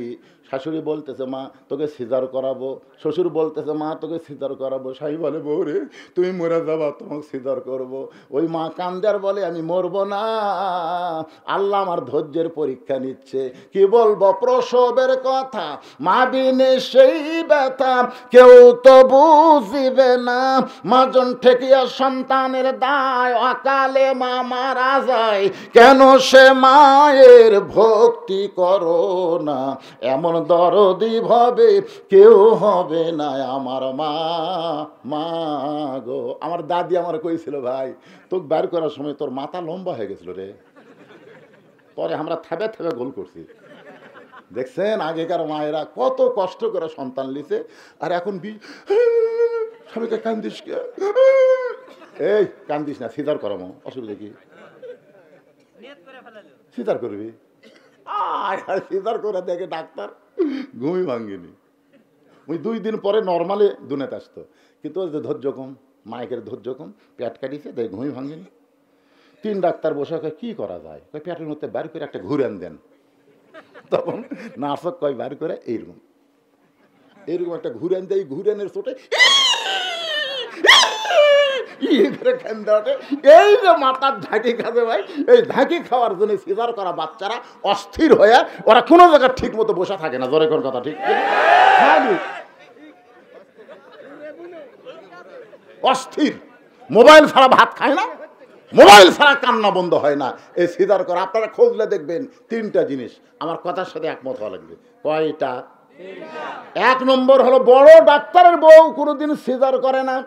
শাশুড়ি বলতেছে মা তোকে সিজার করাবো, শ্বশুর বলতেছে মা তোকে সিজার করাবো, শাহি বলে বউ রে তুমি মরে যাবা, তোমাকে সিজার করবো। ওই মা কান্দার বলে আমি মরবো না, আল্লাহ আমার ধৈর্যের পরীক্ষা নিচ্ছে। কি বলবো প্রসবের কথা, মা বিনে সেই ব্যথা কেউ তো বুঝিবে না, মাজন ঠেকিয়া সন্তানের দায়, অকালে মা মারা যায়, কেন সে মায়ের ভক্তি করো না, এমন দরদি ভাবে কেউ হবে না আমার মা। মা গো, আমার দাদি আমার কইছিল ভাই তোকে বের করার সময় তোর মাথা লম্বা হয়ে গেছিল রে, পরে আমরা থেবে থেবে গোল করছি। দেখছেন আগেকার মায়েরা কত কষ্ট করে সন্তান লিছে, আর এখন স্বামীকে কান্দিস কে? এই কান্দিস না, সিজার করামো, অসুবিধা কি? সিজার করবি? সিজার করে দেখে ডাক্তার ঘুমই ভাঙ্গিনি। ওই 2 দিন পরে নর্মালে দুনিয়াতে আসতো, কিন্তু ধৈর্য কম, মায়ের ধৈর্য কম, পেট কাটিছে দেখে ঘুমই ভাঙ্গিনি। 3 ডাক্তার বসে কি করা যায়, পেটের মধ্যে বার করে একটা ঘুরান দেন। তখন নার্সক কয় বার করে এইরকম এইরকম একটা ঘুরান দেয়, ঘুরানের চোটে এই যে মাথার ঝাঁকি খাবে ভাই, এই ঝাঁকি খাওয়ার জন্য সিজার করা বাচ্চারা অস্থির হয়ে ওরা কোনো জায়গায় ঠিক মতো বসে থাকে না। জোরে কোন কথা ঠিক অস্থির, মোবাইল ছাড়া ভাত খায় না, মোবাইল ছাড়া কান্না বন্ধ হয় না। এই সিজার করা আপনারা খুঁজলে দেখবেন 3টা জিনিস, আমার কথার সাথে একমত হওয়া লাগবে। কয়টা? 1 নম্বর হলো বড় ডাক্তারের বউ কোনোদিন সিজার করে না,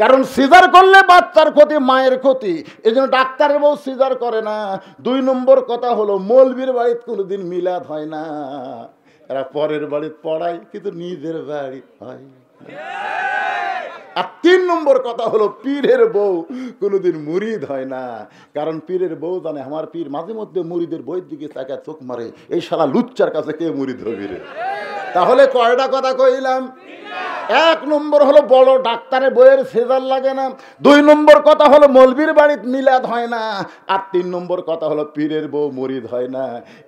কারণ সিজার করলে বাচ্চার ক্ষতি, মায়ের ক্ষতি, এই জন্য ডাক্তারের বউ সিজার করে না। 2 নম্বর কথা হলো মৌলবীর বাড়িতে কোনোদিন মিলাদ হয় না, এরা পরের বাড়িতে পড়ায় কিন্তু নিজের বাড়ি হয়। আর 3 নম্বর কথা হলো পীরের বউ কোনোদিন মুরিদ হয় না, কারণ পীরের বউ জানে আমার পীর মাঝে মধ্যে মুরিদের বইয়ের দিকে তাকায় চোখ মারে, এই শালা লুচ্চার কাছে কে মুরিদ হবি রে। তাহলে কয়টা কথা কইলাম? 1 নম্বর হলো বড় ডাক্তারের বইয়ের সিজার লাগে না, 2 নম্বর কথা হলো মৌলবীর বাড়িতে মিলাদ হয় না, আর 3 নম্বর কথা হলো পীরের বউ মুরিদ হয় না।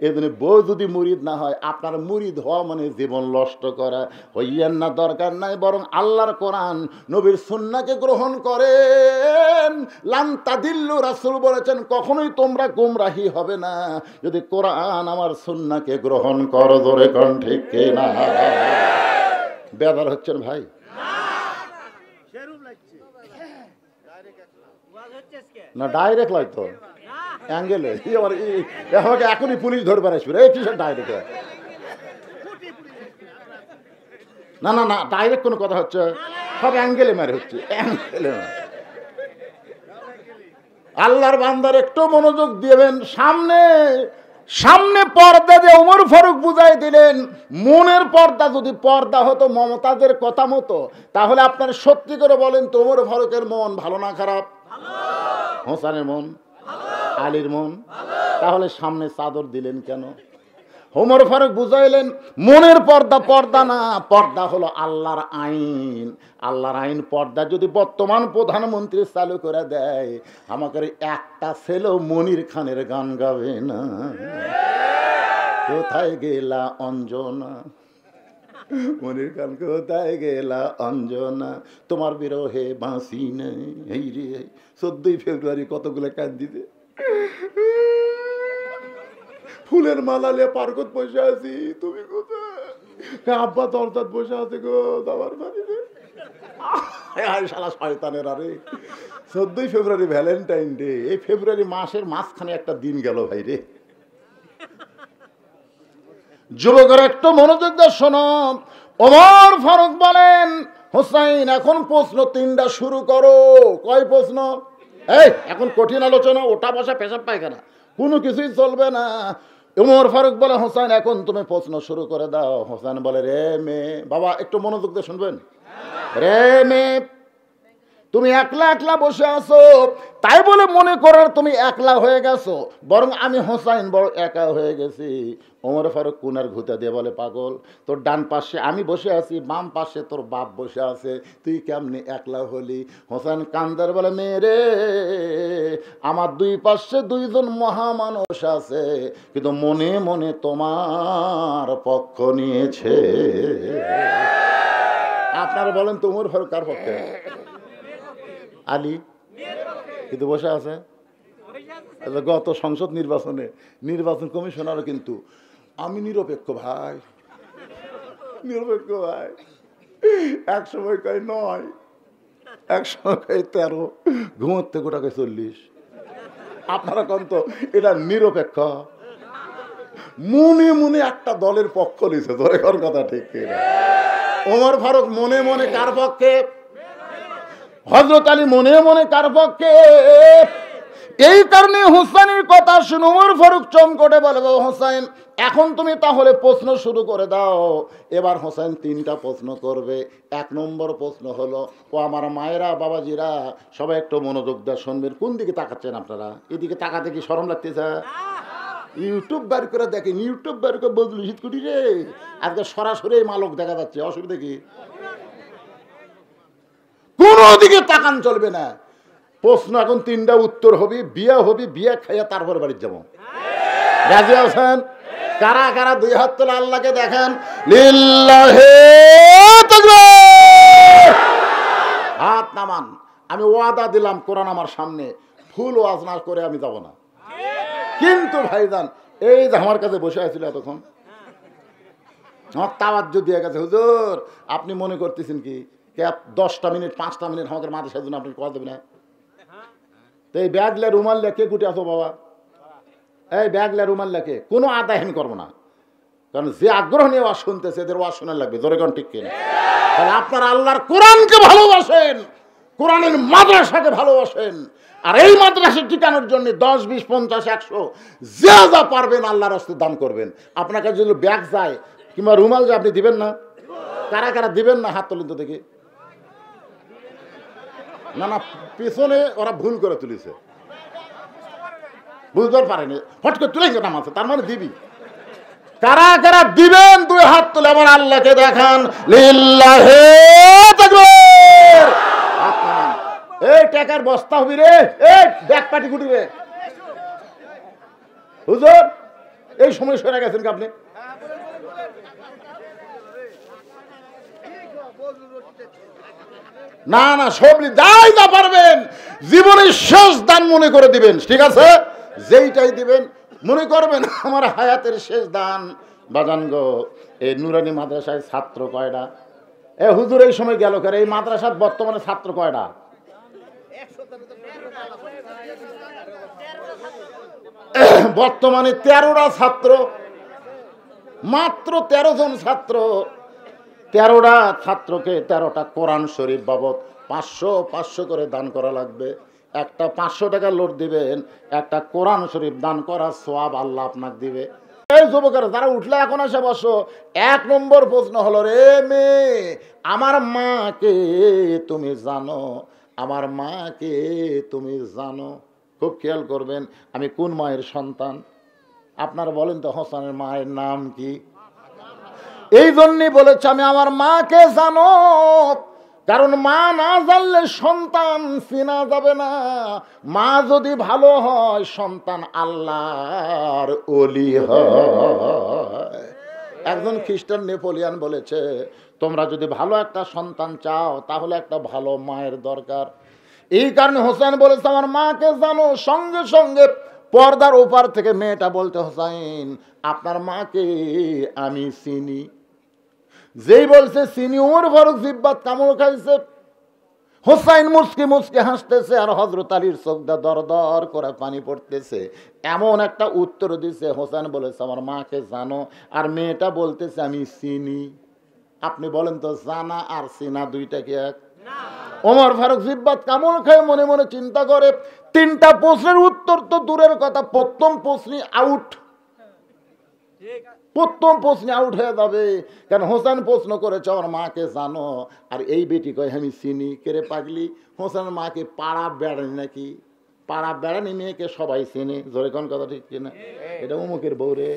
এই জন্য বউ যদি মুরিদ না হয়, আপনার মুরিদ হওয়া মানে জীবন নষ্ট করা। হইয়েন না, দরকার নাই, বরং আল্লাহর কোরআন নবীর সুন্নাহকে গ্রহণ করেন। লান তাদিল্লু, রাসূল বলেছেন কখনোই তোমরা গোমরাহি হবে না যদি কোরআন আমার সুন্নাহকে গ্রহণ করো। জোরে কোন ঠিক কিনা? বেদার হচ্ছেন ভাই? না ডাইরেক্ট লাই তো অ্যাঙ্গেলে, আমাকে এখনই পুলিশ ধরবে আসবে, এই কিসের ডাইরেক্ট? না না না, ডাইরেক্ট কোনো কথা হচ্ছে, সব অ্যাঙ্গেলে মারে হচ্ছে, অ্যাঙ্গেলে। আল্লাহর বান্দার একটু মনোযোগ দিবেন। সামনে সামনে পর্দা দিয়ে ওমর ফারুক বুঝাই দিলেন, মনের পর্দা যদি পর্দা হতো মমতাজের কথা মতো, তাহলে আপনার সত্যি করে বলেন তো ওমর ফারুকের মন ভালো না খারাপ? হোসেনের মন, আলীর মন, তাহলে সামনে চাদর দিলেন কেন? ওমর ফারুক বুঝাইলেন মনের পর্দা পর্দা না, পর্দা হলো আল্লাহর আইন। আল্লাহর আইন পর্দা যদি বর্তমান প্রধানমন্ত্রী চালু করে দেয়, আমাকে একটা ছেলেও মনির খানের গান গাবে না। কোথায় গেলা অঞ্জনা, মনির খান কোথায় গেলা অঞ্জনা, তোমার বিরহে বাঁশি নেই। এই রে 14ই ফেব্রুয়ারি কতগুলো কান দিতে, ফুলের মালা লিয়ে পার্কত বসে আছি, তুমি কোথায়? আব্বা দরজাত বসে আছে গো, দাবার বাড়ি রে। শালা শয়তানের। আরে 14ই ফেব্রুয়ারি ভ্যালেন্টাইন ডে, এই ফেব্রুয়ারি মাসের মাঝখানে একটা দিন গেল ভাই রে। যুবকের একটু মনোযোগ দিয়ে শোনো, ওমর ফারুক বলেন, হোসাইন এখন প্রশ্ন 3টা শুরু করো। কয় প্রশ্ন? এই এখন কঠিন আলোচনা, ওটা বসা, পেশাব পায়খানা কোনো কিছুই চলবে না। ওমর ফারুক বলে, হোসাইন এখন তুমি প্রশ্ন শুরু করে দাও। হোসাইন বলে, রে মেয়ে, বাবা একটু মনোযোগ দিয়ে শুনবেন, রে মেয়ে তুমি একলা একলা বসে আছো, তাই বলে মনে করার তুমি একলা হয়ে গেছো, বরং আমি হোসাইন বড় একা হয়ে গেছি। ওমর ফারুক কুনার ঘুতা দিয়ে বলে, পাগল, তোর ডান পাশে আমি বসে আছি, বাম পাশে তোর বাপ বসে আছে, তুই কেমনি একলা হলি? হোসাইন কান্দার বলে, মেরে আমার দুই পাশে 2জন মহামানুষ আছে, কিন্তু মনে মনে তোমার পক্ষ নিয়েছে। আপনারা বলেন তো ওমর ফারুক কার পক্ষে? আলী, কিন্তু বসে আছে। গত সংসদ নির্বাচনে নির্বাচন কমিশনারও কিন্তু আমি নিরপেক্ষ ভাই, নিরপেক্ষ ভাই, এক সময় কয় 9, এক সময় কয় 13, ঘুমোতে গোটাকে 40। আপনারা কোন তো এটা নিরপেক্ষ? মনে মনে একটা দলের পক্ষ নিছে, ধরে কোন কথা ঠিক কিনা? ওমর ফারুক মনে মনে কার পক্ষে? হযরত আলী মনে মনে কার পক্ষে? এই কারণে হোসেনের কথা শুনে ওমর ফারুক চমকটে বলে, হোসেন এখন তুমি তাহলে প্রশ্ন শুরু করে দাও। এবার হোসেন 3টা প্রশ্ন করবে। 1 নম্বর প্রশ্ন হলো, ও আমার মায়েরা, বাবাজিরা, সবাই একটু মনোযোগ দিয়ে শুনবেন। কোন দিকে তাকাচ্ছেন আপনারা? এদিকে তাকাতে কি শরম লাগতেছে? ইউটিউব বার করে দেখেন, ইউটিউব বার করে বদলু শীত কুটি রে, আজকে সরাসরি মালক দেখা যাচ্ছে, অসুবিধা কি? কোনো দিকে তাকান চলবে না। প্রশ্ন এখন 3টা, উত্তর হবে, বিয়ে হবে, বিয়ে খাইয়া তারপরে বাড়ি যাবো। রাজি আছেন? কারা কারা 2 হাত তোলা আল্লাহকে দেখান, লিল্লাহে তাকবীর। হাত নামান। আমি ওয়াদা দিলাম, কোরআন আমার সামনে, ফুল ওয়াজ না করে আমি যাব না। কিন্তু ভাইজান, এই যে আমার কাছে বসে আছিল এতক্ষণ, আমার তাওয়াজ্জু দিয়ে গেছে, হুজুর আপনি মনে করতেছেন কি 10টা মিনিট 5টা মিনিট আমাকে মাদ্রাসার জন্য আপনি কথা দেবেন না? তো এই ব্যাগলে রুমাল লেখে কুটে আসো বাবা, এই ব্যাগলে রুমাল লেখে কোনো আদায় আমি করবো না, কারণ যে আগ্রহ নিয়ে ওয়াজ শুনতেছে এদের ওয়াজ শোনার লাগবে। ধরে কোন ঠিক কিনা? তাহলে আপনারা আল্লাহর কোরআনকে ভালোবাসেন, কোরআনের মাদ্রাসাকে ভালোবাসেন, আর এই মাদ্রাসা টিকানোর জন্য 10, 20, 50, 100 যা যা পারবেন আল্লাহর রাস্তায় দান করবেন। আপনার কাছে যদি ব্যাগ যায় কিংবা রুমাল যায়, আপনি দিবেন না? কারা কারা দিবেন না হাত তুলেন তো দেখি। না না, পিছনে ওরা ভুল করে তুলেছে, বুঝতে পারেনি, হট করে তুলে নাম আছে, তার মানে দিবি। কারা কারা দিবেন 2 হাত তুলে আমার আল্লাহকে দেখান, লিল্লাহে তাকবীর। হাত নামান। এই টাকার বস্তা হবি রে, এই ব্যাগ পাটি গুটি রে। হুজুর এই সময় সরে গেছেন কি আপনি? না না, সবলি যাই না পারবেন জীবনের শেষ দান মনে করে দিবেন, ঠিক আছে? যেইটাই দিবেন মনে করবেন আমার হায়াতের শেষ দান। বাজান গো, এই নুরানি মাদ্রাসায় ছাত্র কয়টা? এ হুজুর এই সময় গেল করে, এই মাদ্রাসার বর্তমানে ছাত্র কয়টা? বর্তমানে 13টা ছাত্র, মাত্র 13 জন ছাত্র। 13টা ছাত্রকে 13টা কোরআন শরীফ বাবদ 500 করে দান করা লাগবে। একটা 500 টাকা লোড দিবেন, একটা কোরআন শরীফ দান করার সওয়াব আল্লাহ আপনাকে দিবে। এই যুবকেরা যারা উঠলে এখন এসে বসো, 1 নম্বর প্রশ্ন হলো, রে মেয়ে আমার মাকে তুমি জানো? আমার মাকে তুমি জানো? খুব খেয়াল করবেন, আমি কোন মায়ের সন্তান? আপনারা বলেন তো, হোসেনের মায়ের নাম কি? এই জন্যই বলেছে আমি আমার মাকে জানো, কারণ মা না জানলে সন্তান চেনা যাবে না। মা যদি ভালো হয় সন্তান আল্লাহর ওলি হয়। একজন খ্রিস্টান নেপোলিয়ান বলেছে, তোমরা যদি ভালো একটা সন্তান চাও তাহলে একটা ভালো মায়ের দরকার। এই কারণে হোসেন বলেছে আমার মাকে জানো। সঙ্গে সঙ্গে পর্দার ওপার থেকে মেয়েটা বলতে, হোসেন আপনার মাকে আমি চিনি। যেই বলছে চিনি, ওমর ফারুক জিব্বাত কামড় খাইছে। হোসাইন মুচকি মুচকি হাসতেছে, আর হযরত আলীর চোখটা দর দর করে পানি পড়তেছে। এমন একটা উত্তর দিছে, হোসেন বলেছে আমার মাকে জানো, আর মেয়েটা বলতেছে আমি চিনি। আপনি বলেন তো জানা আর সিনা দুইটা কি এক? ওমর ফারুক জিব্বাত কামড় খেয়ে মনে মনে চিন্তা করে, তিনটা প্রশ্নের উত্তর তো দূরের কথা, প্রথম প্রশ্নই আউট। প্রথম প্রশ্নে আউট হয়ে যাবে। কারণ হোসেন প্রশ্ন করেছে আমার মাকে জানো, আর এই বেটি কয় আমি চিনি। কেরে পাগলি, হোসেনের মাকে পাড়া বেড়ানি নাকি? পাড়া বেড়ানি মেয়েকে সবাই চেনে, জোরে কোন কথা ঠিক কিনা? এটা অমুকের বউ রে,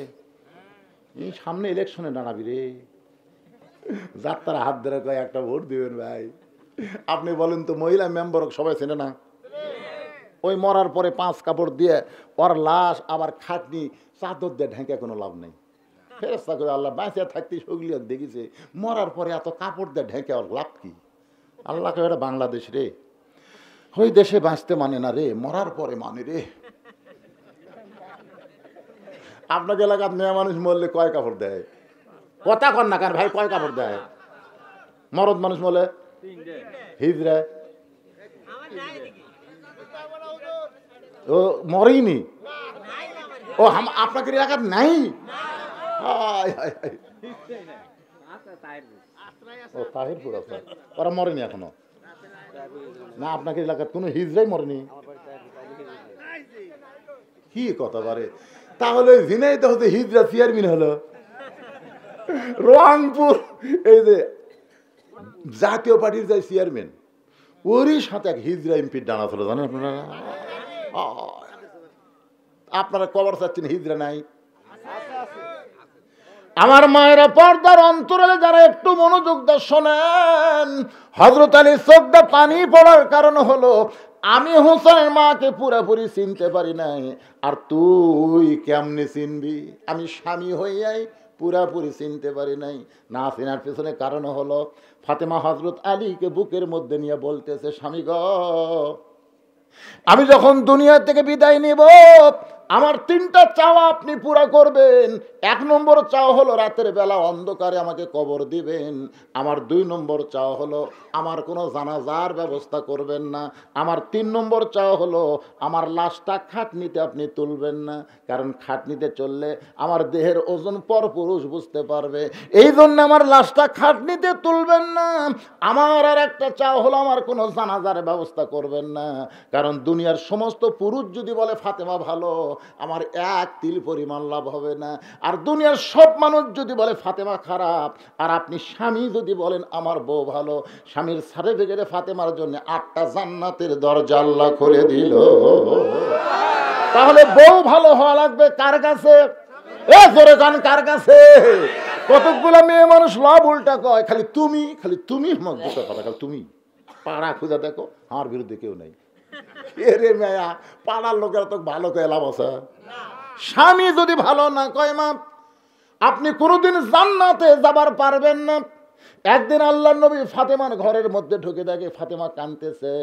সামনে ইলেকশনে দাঁড়াবি রে, যাত্রার হাত ধরে কয় একটা ভোট দিবেন ভাই। আপনি বলেন তো মহিলা মেম্বার সবাই চেনে না? ওই মরার পরে 5 কাপড় দিয়ে ওর লাশ আবার খাটনি চাদর দিয়ে ঢেকে কোনো লাভ নেই। ফেরেশতা করে আল্লাহ বাঁচিয়ে থাকতে সগলি দেখেছে, মরার পরে এত কাপড় দিয়ে ঢেকে ওর লাভ কি? আল্লাহকে এটা বাংলাদেশ রে, ওই দেশে বাঁচতে মানে না রে, মরার পরে মানে রে। আপনাকে এলাকার মেয়ে মানুষ মরলে কয় কাপড় দেয়? কথা কর না কেন ভাই, কয় কাপড় দেয়? মরদ মানুষ মরলে হিজড়া ও মরেইনি। ও আপনাকে এলাকার নাই? ও তাহিরপুর আছে, ওরা মরেনি এখনো না? আপনাকে এলাকার কোনো হিজড়াই মরেনি? কি কথা বারে, তাহলে ঝিনাইদহ হতে হিজড়া চেয়ারম্যান হলো, রংপুর এই যে জাতীয় পার্টির যে চেয়ারম্যান, ওরই সাথে এক হিজড়া এমপির ডানা ছিল, জানেন আপনারা? আপনারা কবর চাচ্ছেন, হিজড়া নাই। আমার মায়েরা পর্দার অন্তরালে যারা একটু মনোযোগ দিয়ে শোনেন, হযরত আলী চোখটা পানি পড়ার কারণ হলো আমি হোসেনের মাকে পুরোপুরি চিনতে পারি নাই, আর তুই কেমনে চিনবি? আমি স্বামী হইয়াই পুরাপুরি চিনতে পারি নাই। না চিনার পেছনে কারণ হলো ফাতেমা হযরত আলীকে বুকের মধ্যে নিয়ে বলতেছে, স্বামী গো, আমি যখন দুনিয়া থেকে বিদায় নিব আমার 3টা চাওয়া আপনি পুরা করবেন। 1 নম্বর চাওয়া হলো রাতের বেলা অন্ধকারে আমাকে কবর দিবেন। আমার 2 নম্বর চাওয়া হলো আমার কোনো জানাজার ব্যবস্থা করবেন না। আমার 3 নম্বর চাওয়া হলো আমার লাশটা খাটনিতে আপনি তুলবেন না, কারণ খাটনিতে চললে আমার দেহের ওজন পর পুরুষ বুঝতে পারবে, এই জন্য আমার লাশটা খাটনিতে তুলবেন না। আমার আর একটা চাওয়া হলো আমার কোনো জানাজার ব্যবস্থা করবেন না, কারণ দুনিয়ার সমস্ত পুরুষ যদি বলে ফাতেমা ভালো, আমার 1 তিল পরিমাণ লাভ হবে না। আর দুনিয়ার সব মানুষ যদি বলে ফাতেমা খারাপ, আর আপনি স্বামী যদি বলেন আমার বউ ভালো, স্বামীর সার্টিফিকেটে ফাতেমার জন্য 8টা জান্নাতের দরজা আল্লাহ খুলে দিল। তাহলে বউ ভালো হওয়া লাগবে কার কাছে? এ জোরে গান কার কাছে? কতগুলো মেয়ে মানুষ লাভ উল্টা কয়, খালি তুমি কথা, খালি তুমি। পাড়া খুঁজা দেখো, আমার বিরুদ্ধে কেউ নাই। এরে মেয়া, পাড়ার লোকেরা তো ভালো কয়ে লাভ আছে? স্বামী যদি ভালো না কয় মা, আপনি কোনোদিন জান্নাতে যাবার পারবেন না। একদিন আল্লাহর নবী ফাতেমার ঘরের মধ্যে ঢুকে দেখে ফাতেমা কাঁদতেছে।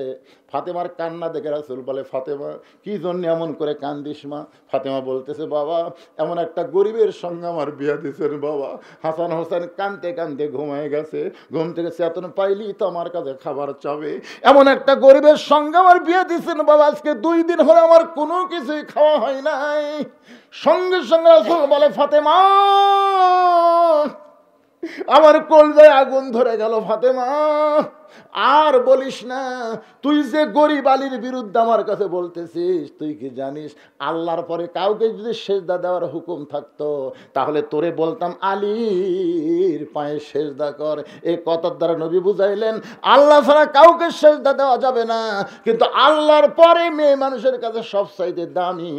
ফাতেমার কান্না দেখে রাসূল বলে, ফাতেমা কি জন্য এমন করে কান্দিস মা? ফাতেমা বলতেছে, বাবা এমন একটা গরিবের সঙ্গে আমার বিয়ে দিয়েছেন বাবা। হাসান হোসেন কাঁদতে কাঁদতে ঘুমায় গেছে, ঘুম থেকে চেতন পাইলি তো আমার কাছে খাবার চাবে। এমন একটা গরিবের সঙ্গে আমার বিয়ে দিয়েছেন বাবা, আজকে 2 দিন হলে আমার কোনো কিছুই খাওয়া হয় নাই। সঙ্গে সঙ্গে রাসূল বলে, ফাতেমা আমার কলজায় আগুন ধরে গেল। ফাতেমা আর বলিস না, তুই যে গরিব আলীর বিরুদ্ধে আমার কাছে বলতেছিস, তুই কি জানিস আল্লাহর পরে কাউকে যদি সেজদা দেওয়ার হুকুম থাকতো তাহলে তোরে বলতাম আলীর পায়ে সেজদা কর। এই কথার দ্বারা নবী বুঝাইলেন আল্লাহ ছাড়া কাউকে সেজদা দেওয়া যাবে না, কিন্তু আল্লাহর পরে মেয়ে মানুষের কাছে সবচাইতে দামি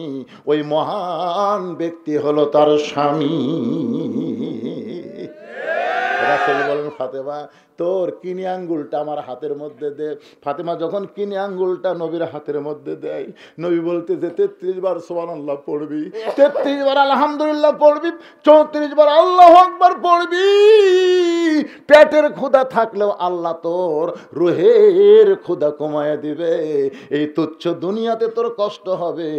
ওই মহান ব্যক্তি হলো তার স্বামী। রাসূল বলেন, ফাতেমা তোর কিনি আঙ্গুলটা আমার হাতের মধ্যে দে। ফাতেমা যখন কিনি আঙ্গুলটা নবীর হাতের মধ্যে দেয়, নবী বলতে যে 33 বার সুবহানাল্লাহ পড়বি, 33 বার আলহামদুলিল্লাহ পড়বি, 34 বার আল্লাহু আকবার পড়বি। পেটের ক্ষুধা থাকলেও আল্লাহ তোর রুহের ক্ষুধা কমায় দিবে। এই তুচ্ছ দুনিয়াতে তোর কষ্ট হবে,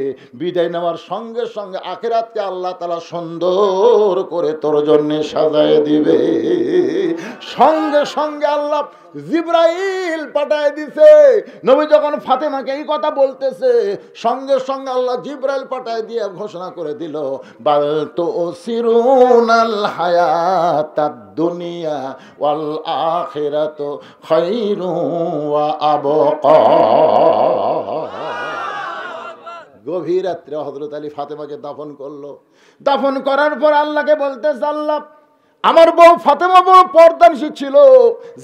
বিদায় নেওয়ার সঙ্গে সঙ্গে আখিরাতকে আল্লাহ তাআলা সুন্দর করে তোর জন্য সাজায় দিবে। সঙ্গে সঙ্গে সঙ্গে আল্লাহ জিবরাইল পাঠায় দিছে। নবী যখন ফাতেমাকে এই কথা বলতেছে, সঙ্গে সঙ্গে আল্লাহ জিবরাইল পাঠায় দিয়ে ঘোষণা করে দিল, বাল তুসিরুনাল হায়াতাদ দুনিয়া ওয়াল আখিরাতু খায়রুন ওয়া আবকা। গভীর রাত্রে হযরত আলী ফাতেমাকে দাফন করলো। দাফন করার পর আল্লাহকে বলতেছে, আল্লাহ আমার বউ ফাতেমা বড় পর্দানশী ছিল,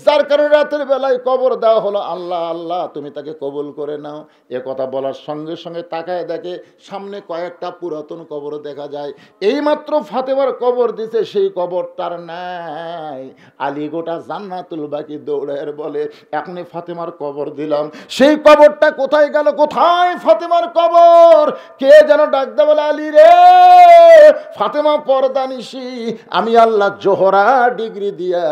যার কারণে রাতের বেলায় কবর দেওয়া হলো। আল্লাহ আল্লাহ তুমি তাকে কবুল করে নাও। এ কথা বলার সঙ্গে সঙ্গে তাকায় দেখে সামনে কয়েকটা পুরাতন কবর দেখা যায়। এইমাত্র ফাতেমার কবর দিছে, সেই কবরটার নাই। আলী গোটা জান্নাতুল বাকি দৌড়ের বলে, এখনই ফাতেমার কবর দিলাম। সেই কবরটা কোথায় গেল? কোথায় ফাতেমার কবর? কে যেন ডাকতে বলে, আলী রে, ফাতেমা পর্দানিশী, আমি আল্লাহ জোহরা ডিগ্রি দিয়া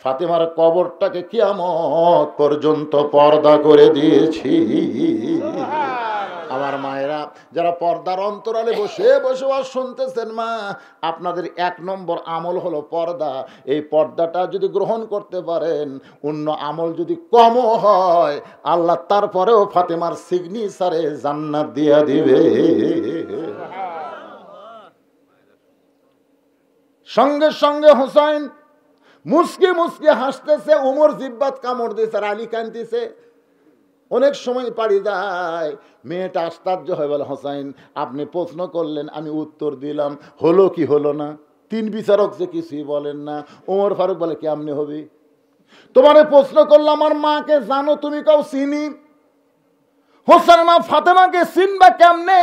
ফাতেমার কবরটাকে কিয়ামত পর্যন্ত পর্দা করে দিয়েছি। আমার মায়েরা যারা পর্দার অন্তরালে বসে বসে শুনতেছেন, মা আপনাদের 1 নম্বর আমল হলো পর্দা। এই পর্দাটা যদি গ্রহণ করতে পারেন, অন্য আমল যদি কমও হয়, আল্লাহ তারপরেও ফাতেমার সিগনেচারে জান্নাত দিয়া দিবে। সঙ্গে সঙ্গে হোসাইন মুসকি মুসকি হাসতেছে, উমর জিব্বাত কামড় দিয়েছে, আর আলী কান্দিছে। অনেক সময় পাড়ি যায়, মেয়েটা আশ্চর্য হয়ে বলে, হোসাইন আপনি প্রশ্ন করলেন, আমি উত্তর দিলাম, হলো কি হলো না? 3 বিচারক যে কিছুই বলেন না। ওমর ফারুক বলে, কেমনে হবে? তোমারে প্রশ্ন করলাম, আমার মাকে জানো তুমি? কাউ চিনি? হোসেন মা ফাতেমাকে চিনবা কেমনে?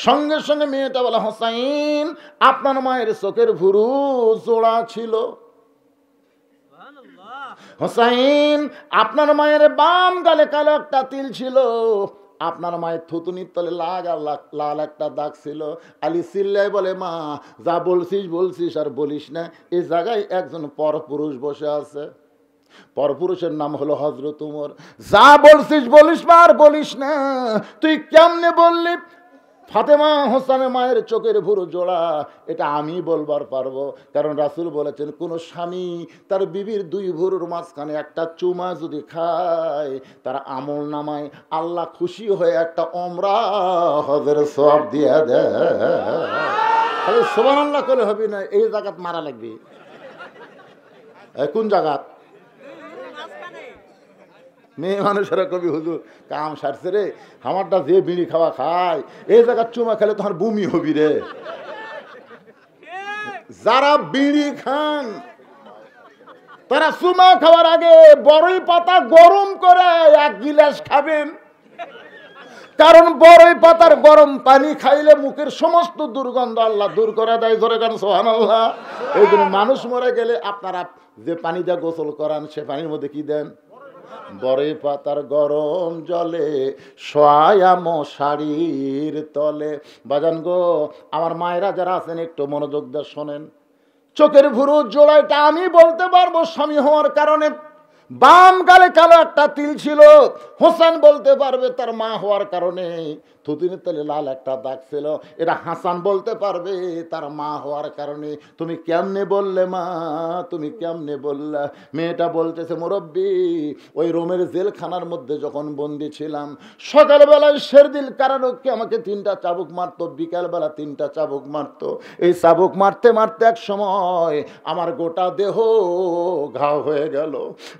সঙ্গে সঙ্গে মেয়েটা বলে, হোসাইন আপনার মায়ের চোখের ভুরু জোড়া ছিল। হোসাইন আপনার মায়ের বাম গালে কালো একটা তিল ছিল। আপনার মায়ের থুতুনির তলে লাল একটা দাগ ছিল। আলী চিল্লায় বলে, মা যা বলছিস বলছিস আর বলিস না, এই জায়গায় একজন পরপুরুষ বসে আছে। পরপুরুষের নাম হলো হযরত উমর। যা বলছিস বলিস মা, আর বলিস না। তুই কেমনে বললি ফাতেমা হোসেনের মায়ের চোখের ভুরু জোড়া? এটা আমি বলবার পারবো, কারণ রাসূল বলেছেন, কোন স্বামী তার বিবির 2 ভুরুর মাঝখানে একটা চুমা যদি খায়, তার আমল নামায় আল্লাহ খুশি হয়ে একটা ওমরা হজের সওয়াব দিয়ে দেয়। খালি সুবহানাল্লাহ করে হবে না, এই জায়গাত মারা লাগবে। কোন জায়গাত? মেয়ে মানুষেরা কবি, হুজুর কাম সারছে রে, আমারটা যে বিড়ি খাওয়া খায়, এই জায়গার চুমা খেলে তোমার বমি হবি রে। যারা বিড়ি খান তারা চুমা খাওয়ার আগে বড়ই পাতা গরম করে 1 গিলাস খাবেন, কারণ বড়ই পাতার গরম পানি খাইলে মুখের সমস্ত দুর্গন্ধ আল্লাহ দূর করে দেয়। জোরে গান সুবহানাল্লাহ। এই জন্য মানুষ মরে গেলে আপনারা যে পানি দিয়ে গোসল করান, সে পানির মধ্যে কি দেন? বড়ই পাতার গরম জলে শোয়া মশারির তলে। বাজান গো, আমার মায়েরা যারা আছেন একটু মনোযোগ দিয়ে শোনেন। চোখের ভুরু জোড়াটা আমি বলতে পারবো স্বামী হওয়ার কারণে। বাম গালে কালো একটা তিল ছিল। হোসেন বলতে পারবে তার মা হওয়ার কারণে থুতুনির তলে লাল একটা দাগ ছিল। এটা হাসান বলতে পারবে তার মা হওয়ার কারণে। তুমি কেমনে বললে মা, তুমি কেমনে বললা? মেয়েটা বলতেছে, মুরব্বী ওই রোমের জেলখানার মধ্যে যখন বন্দি ছিলাম, সকালবেলায় শেরদিল কারারক্ষী আমাকে 3টা চাবুক মারতো, বিকালবেলা 3টা চাবুক মারতো। এই চাবুক মারতে মারতে এক সময় আমার গোটা দেহ ঘাও হয়ে গেল।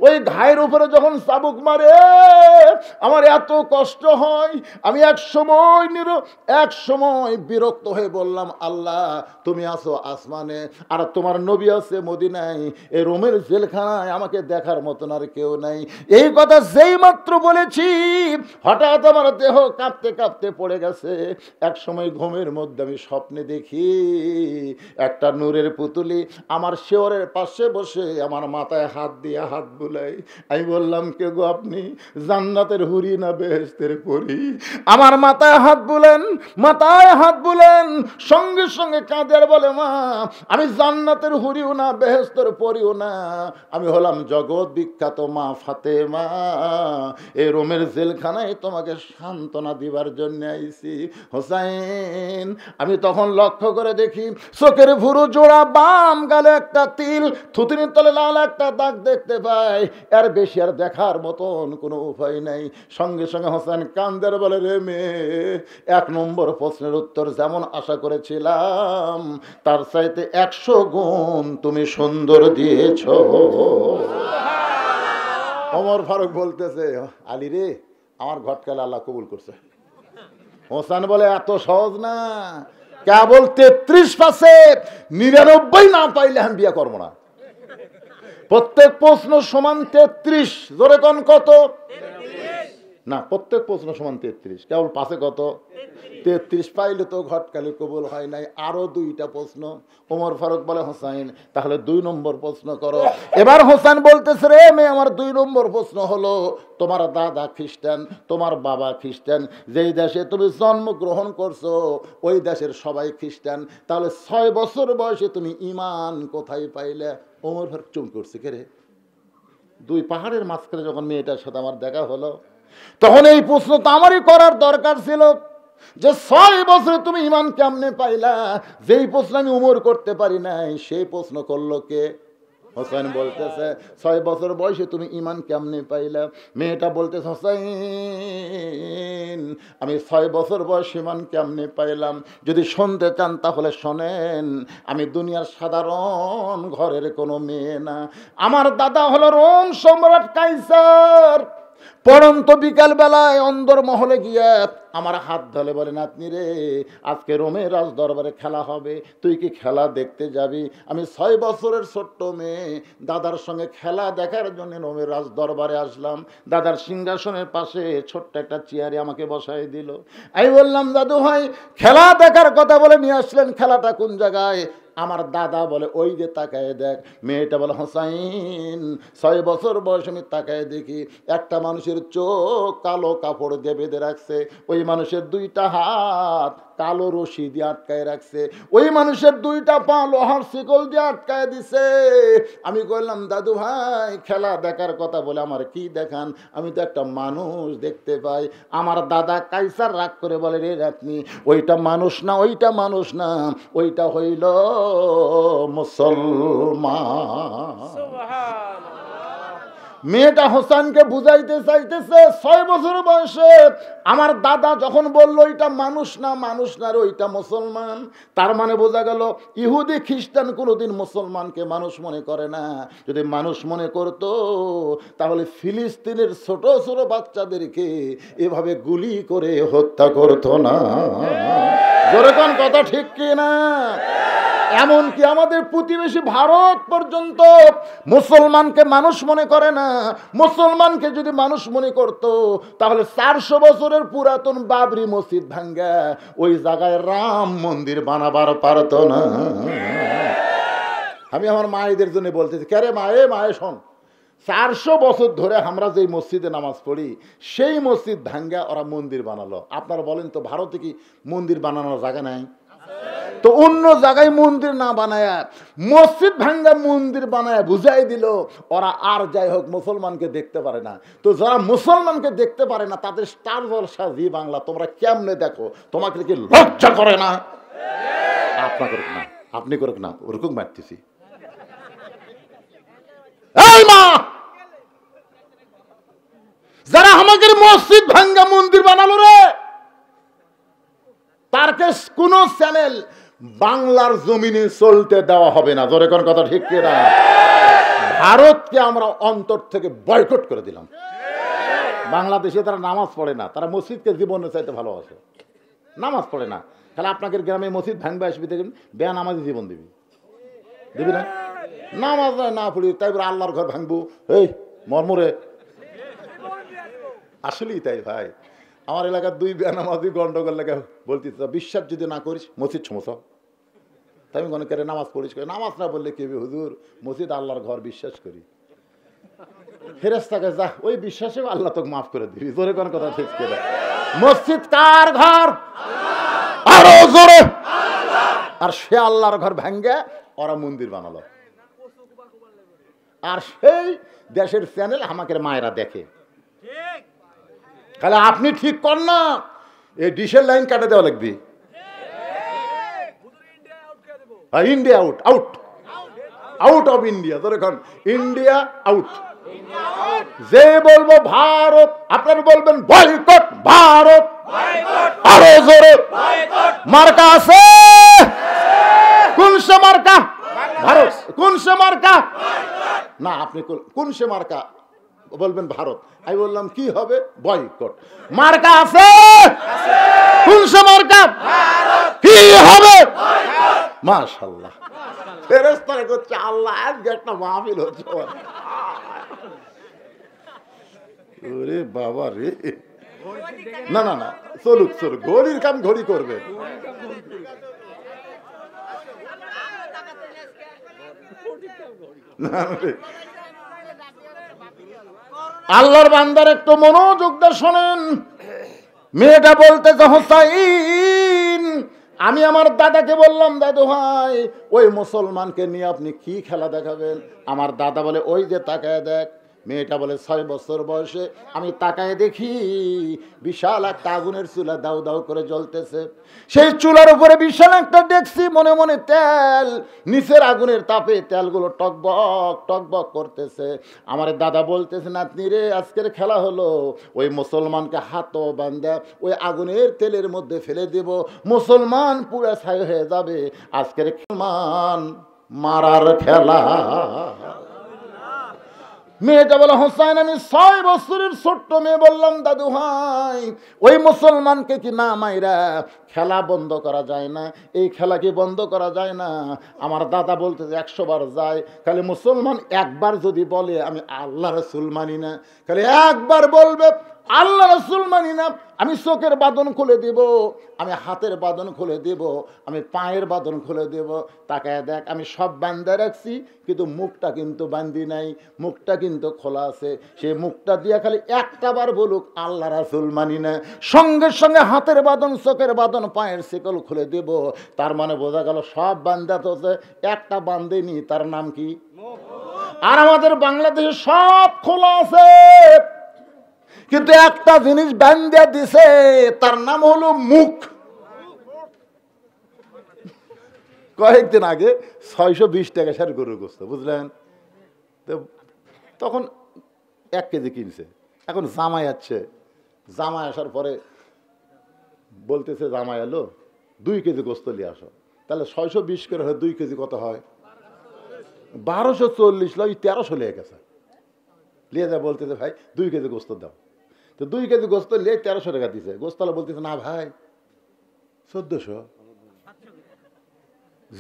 ওই ঘায়ের উপরে যখন চাবুক মারে আমার এত কষ্ট হয়, আমি এক সময় বিরক্ত হয়ে বললাম, আল্লাহ তুমি আছো আসমানে আর তোমার নবী আছে মদিনায়, এই রোমের জেলখানায় আমাকে দেখার মতন আর কেউ নাই। এই কথা যেই মাত্র বলেছি, হঠাৎ আমার দেহ কাঁপতে কাঁপতে পড়ে গেছে। এক সময় ঘুমের মধ্যে আমি স্বপ্নে দেখি একটা নূরের পুতুলি আমার শেওরের পাশে বসে আমার মাথায় হাত দিয়ে হাত বুলাই। আমি বললাম, কে গো আপনি? জান্নাতের হুরি না বেহেশতের পরী? আমার মাথায় মাথায় হাত বুলেন, মাথায় হাত বুলেন, সঙ্গে সঙ্গে কাঁদের বলে, মা আমি জান্নাতের হুরিও না, বেহেশতের পরিও না, আমি হলাম জগৎ বিখ্যাত মা ফাতেমা। এই রোমের জেলখানায় তোমাকে সান্ত্বনা দিবার জন্য আইছি হোসাইন। আমি তখন লক্ষ্য করে দেখি চোখের ভুরু জোড়া, বাম গালে একটা তিল, থুতনির তলে লাল একটা দাগ দেখতে পাই। এর বেশি আর দেখার মতন কোনো উপায় নাই। সঙ্গে সঙ্গে হোসেন কান্দের বলে, রে মেয়ে, 1 নম্বর প্রশ্নের উত্তর যেমন আশা করেছিলাম তার চাইতে 100 গুণ তুমি সুন্দর দিয়েছ। ওমর ফারুক বলতেছে, আলী রে, আমার ঘটকালে আল্লাহ কবুল করছে। হোসেন বলে, এত সহজ না, কেবল 33 পাশে 99 না পাইলে আমি বিয়ে করবো না। প্রত্যেক প্রশ্ন সমান 33। জোরে কোন কত? না, প্রত্যেক প্রশ্ন সমান 33, কেবল পাশে কত? 33 পাইলে তো ঘটকালি কবুল হয় নাই, আরো 2টা প্রশ্ন। ওমর ফারুক বলে, হোসাইন তাহলে 2 নম্বর প্রশ্ন করো। এবার হোসেন বলতেছে, রে মেয়ে, আমার 2 নম্বর প্রশ্ন হলো, তোমার দাদা খ্রিস্টান, তোমার বাবা খ্রিস্টান, যেই দেশে তুমি জন্মগ্রহণ করছো ওই দেশের সবাই খ্রিস্টান, তাহলে 6 বছর বয়সে তুমি ঈমান কোথায় পাইলে? ওমর ফারুক চুপ করছে, কে রে? 2 পাহাড়ের মাঝখানে যখন মেয়েটার সাথে আমার দেখা হলো, তখন এই প্রশ্ন তো আমারই করার দরকার ছিল, যে 6 বছরে তুমি ঈমান কেমনে পাইলা? যেই প্রশ্ন আমি উমর করতে পারি নাই, সেই প্রশ্ন করলো কে? হোসেন বলতেছে, 6 বছর বয়সে তুমি ঈমান কেমনে পাইলা? মেয়েটা বলতেছে, হোসেন আমি 6 বছর বয়স ঈমান কেমনে পাইলাম যদি শুনতে চান তাহলে শোনেন। আমি দুনিয়ার সাধারণ ঘরের কোনো মেয়ে না, আমার দাদা হলো রোম সম্রাট কাইসার। পড়ন্ত বিকাল বেলায় অন্দর মহলে গিয়া আমার হাত ধরে বলে, নাতনি রে, আজকে রোমের রাজ দরবারে খেলা হবে, তুই কি খেলা দেখতে যাবি? আমি 6 বছরের ছোট্ট মেয়ে, দাদার সঙ্গে খেলা দেখার জন্য রোমের রাজ দরবারে আসলাম। দাদার সিংহাসনের পাশে ছোট্ট একটা চেয়ারে আমাকে বসাই দিল। আমি বললাম, দাদু ভাই খেলা দেখার কথা বলে নিয়ে আসলেন, খেলাটা কোন জায়গায়? আমার দাদা বলে, ওই যে তাকায় দেখ। মেয়েটা বলে, হোসাইন 6 বছর বয়স আমি তাকায় দেখি একটা মানুষের চোখ কালো কাপড় দিয়ে বেঁধে রাখছে, ওই মানুষের 2টা হাত কালো রশি দিয়ে আটকায় রাখছে, ওই মানুষের 2টা পা লোহার শিকল দিয়ে আটকায় দিছে। আমি বললাম, দাদু ভাই খেলা দেখার কথা বলে আমার কি দেখান? আমি তো একটা মানুষ দেখতে পাই। আমার দাদা কাইসার রাগ করে বলে, রে রাতনি, ওইটা মানুষ না, ওইটা মানুষ না, ওইটা হইল মুসলমান। মেয়েটা হোসেনকে বুঝাইতে চাইতেছে 6 বছর বয়সে আমার দাদা যখন বলল এটা মানুষ না, মানুষ না রে, ওইটা মুসলমান, তার মানে বোঝা গেল ইহুদি খ্রিস্টান কোনোদিন মুসলমানকে মানুষ মনে করে না। যদি মানুষ মনে করত তাহলে ফিলিস্তিনের ছোট ছোট বাচ্চাদেরকে এভাবে গুলি করে হত্যা করতো না। যেরকম কথা ঠিক কি না? এমনকি আমাদের প্রতিবেশী ভারত পর্যন্ত মুসলমানকে মানুষ মনে করে না। মুসলমানকে যদি মানুষ মনে করত তাহলে 400 বছরের পুরাতন বাবরি মসজিদ ভাঙ্গা ওই জায়গায় রাম মন্দির বানাবার পারত না। আমি আমার মায়েদের জন্য বলতেছি, কেরে মায়ে, মায়ে শোন, 400 বছর ধরে আমরা যেই মসজিদে নামাজ পড়ি সেই মসজিদ ভাঙ্গা ওরা মন্দির বানালো। আপনারা বলেন তো ভারতে কি মন্দির বানানোর জায়গা নাই? তো অন্য জায়গায় মন্দির না বানায় মসজিদ ভাঙ্গা মন্দির বানায় বুঝাই দিল ওরা আর যাই হোক মুসলমানকে দেখতে পারে না। তো যারা মুসলমানকে দেখতে পারে না তাদের স্টার জলসা জি বাংলা তোমরা কেমনে দেখো? তোমাকে কি লজ্জা করে না? আপনা করুক না, আপনি করুক না, ওরকম মারতেছি। এই মা, যারা আমাদের মসজিদ ভাঙ্গা মন্দির বানালো রে, তারকে কোন চ্যানেল বাংলার জমিনে চলতে দেওয়া হবে না। জোরে কোন কথা ঠিক কি না? ভারতকে আমরা অন্তর থেকে বয়কট করে দিলাম। বাংলাদেশে তারা নামাজ পড়ে না, তারা মসজিদকে জীবনের চাইতে ভালোবাসে, নামাজ পড়ে না। তাহলে আপনাদের গ্রামে মসজিদ ভাঙবে আসবি, দেখবেন বেয়া নামাজি জীবন দিবি, দিবি না? নামাজ না পড়ি তাই বলে আল্লাহর ঘর ভাঙবো, এই মর্মরে। আসলেই তাই ভাই, আমার এলাকার 2 বেনামাজি গন্ডগোল লেগে বলতে, বিশ্বাস যদি না করিস মসজিদ সমস্যা। তাই আমি মনে করে নামাজ পড়িস, নামাজ না বললে কি হুজুর মসজিদ আল্লাহর ঘর, বিশ্বাস করি। ফেরেশতাকে যা, ওই বিশ্বাসে আল্লাহ তোকে মাফ করে দিবি। জোরে কোন কথা ঠিক করে মসজিদ কার ঘর? আরো জোরে। আর সে আল্লাহর ঘর ভেঙ্গে ওরা মন্দির বানালো। আর সেই দেশের চ্যানেল আমাকে মায়েরা দেখে। তাহলে আপনি ঠিক কর না, এই ডিশের লাইন কাটে দেওয়া লাগবে। India out, out, out of India. ধরে এখন ইন্ডিয়া আউট। যে বলবো ভারত, আপনারা বলবেন বয়কট ভারত। আরো জোরে। মার্কা আছে? কোন সে মার্কা? ভারত। কোন সে মার্কা? না, আপনি কোন সে মার্কা বলবেন ভারত। আমি বললাম কি হবে? বয়কট। মার্কা আছে? কোন সে মার্কা? কি হবে? মাশাআল্লাহ। ফেরেশতারা করছে আল্লাহ আজকে একটা মাহফিল হচ্ছে। ওরে বাবা রে। না না না, চলুক চলুক, ঘড়ির কাম ঘড়ি করবে। আল্লাহর বান্দার একটু মনোযোগ দিয়ে শোনেন। মেয়েটা বলতেছে হোসাইন, আমি আমার দাদাকে বললাম দাদু ভাই ওই মুসলমানকে নিয়ে আপনি কি খেলা দেখাবেন? আমার দাদা বলে ওই যে তাকায় দেখ। মেয়েটা বলে 6 বছর বয়সে আমি তাকায় দেখি বিশাল একটা আগুনের চুলা দাউ দাউ করে জ্বলতেছে। সেই চুলার উপরে বিশাল একটা দেখছি মনে মনে তেল, নিচের আগুনের তাপে তেলগুলো টকবক টকবক করতেছে। আমার দাদা বলতেছে নাতনি রে, আজকের খেলা হলো ওই মুসলমানকে হাত বান্ধা ওই আগুনের তেলের মধ্যে ফেলে দেব, মুসলমান পুরো ছাই হয়ে যাবে। আজকের মুসলমান মারার খেলা। মেয়েটা বলে হোসাইন আমি 6 বছরের ছোট্ট মেয়ে বললাম দাদু ভাই ওই মুসলমানকে কি না মাইরা খেলা বন্ধ করা যায় না? এই খেলা কি বন্ধ করা যায় না? আমার দাদা বলতে 100 বার যায়। খালি মুসলমান একবার যদি বলে আমি আল্লাহ রাসূল মানি না, খালি একবার বলবে আল্লাহ রাসূল মানি না, আমি চোখের বাঁধন খুলে দেব, আমি হাতের বাঁধন খুলে দেব, আমি পায়ের বাঁধন খুলে দেব। তাকায় দেখ আমি সব বান্ধা রাখছি, কিন্তু মুখটা কিন্তু বান্ধি নাই, মুখটা কিন্তু খোলা আছে। সেই মুখটা দিয়ে খালি একটা বার বলুক আল্লাহ রাসূল মানি না, সঙ্গে সঙ্গে হাতের বাঁধন, চোখের বাঁধন, পায়ের শিকল খুলে দেব। তার মানে বোঝা গেল সব বান্ধা তো একটা বান্ধেনি, তার নাম কি? আর আমাদের বাংলাদেশে সব খোলা আছে, কিন্তু একটা জিনিস বান্ধা দিছে, তার নাম হলো মুখ। কয়েকদিন আগে 620 টাকা সার গরুর গোস্ত, বুঝলেন? তখন 1 কেজি কিনছে। এখন জামাই আসছে, জামাই আসার পরে বলতেছে জামাই এলো 2 কেজি গোস্ত নিয়ে আসো। তাহলে 620 করে হয় 2 কেজি কত হয়? 1240 লয় 1300 লেগে গেছে। লিয়ে যা বলতেছে ভাই 2 কেজি গোস্ত দাও। তো 2 কেজি গোস্ত নিয়ে 1300 টাকা দিছে। গোস্তালা বলতেছে না ভাই 1400।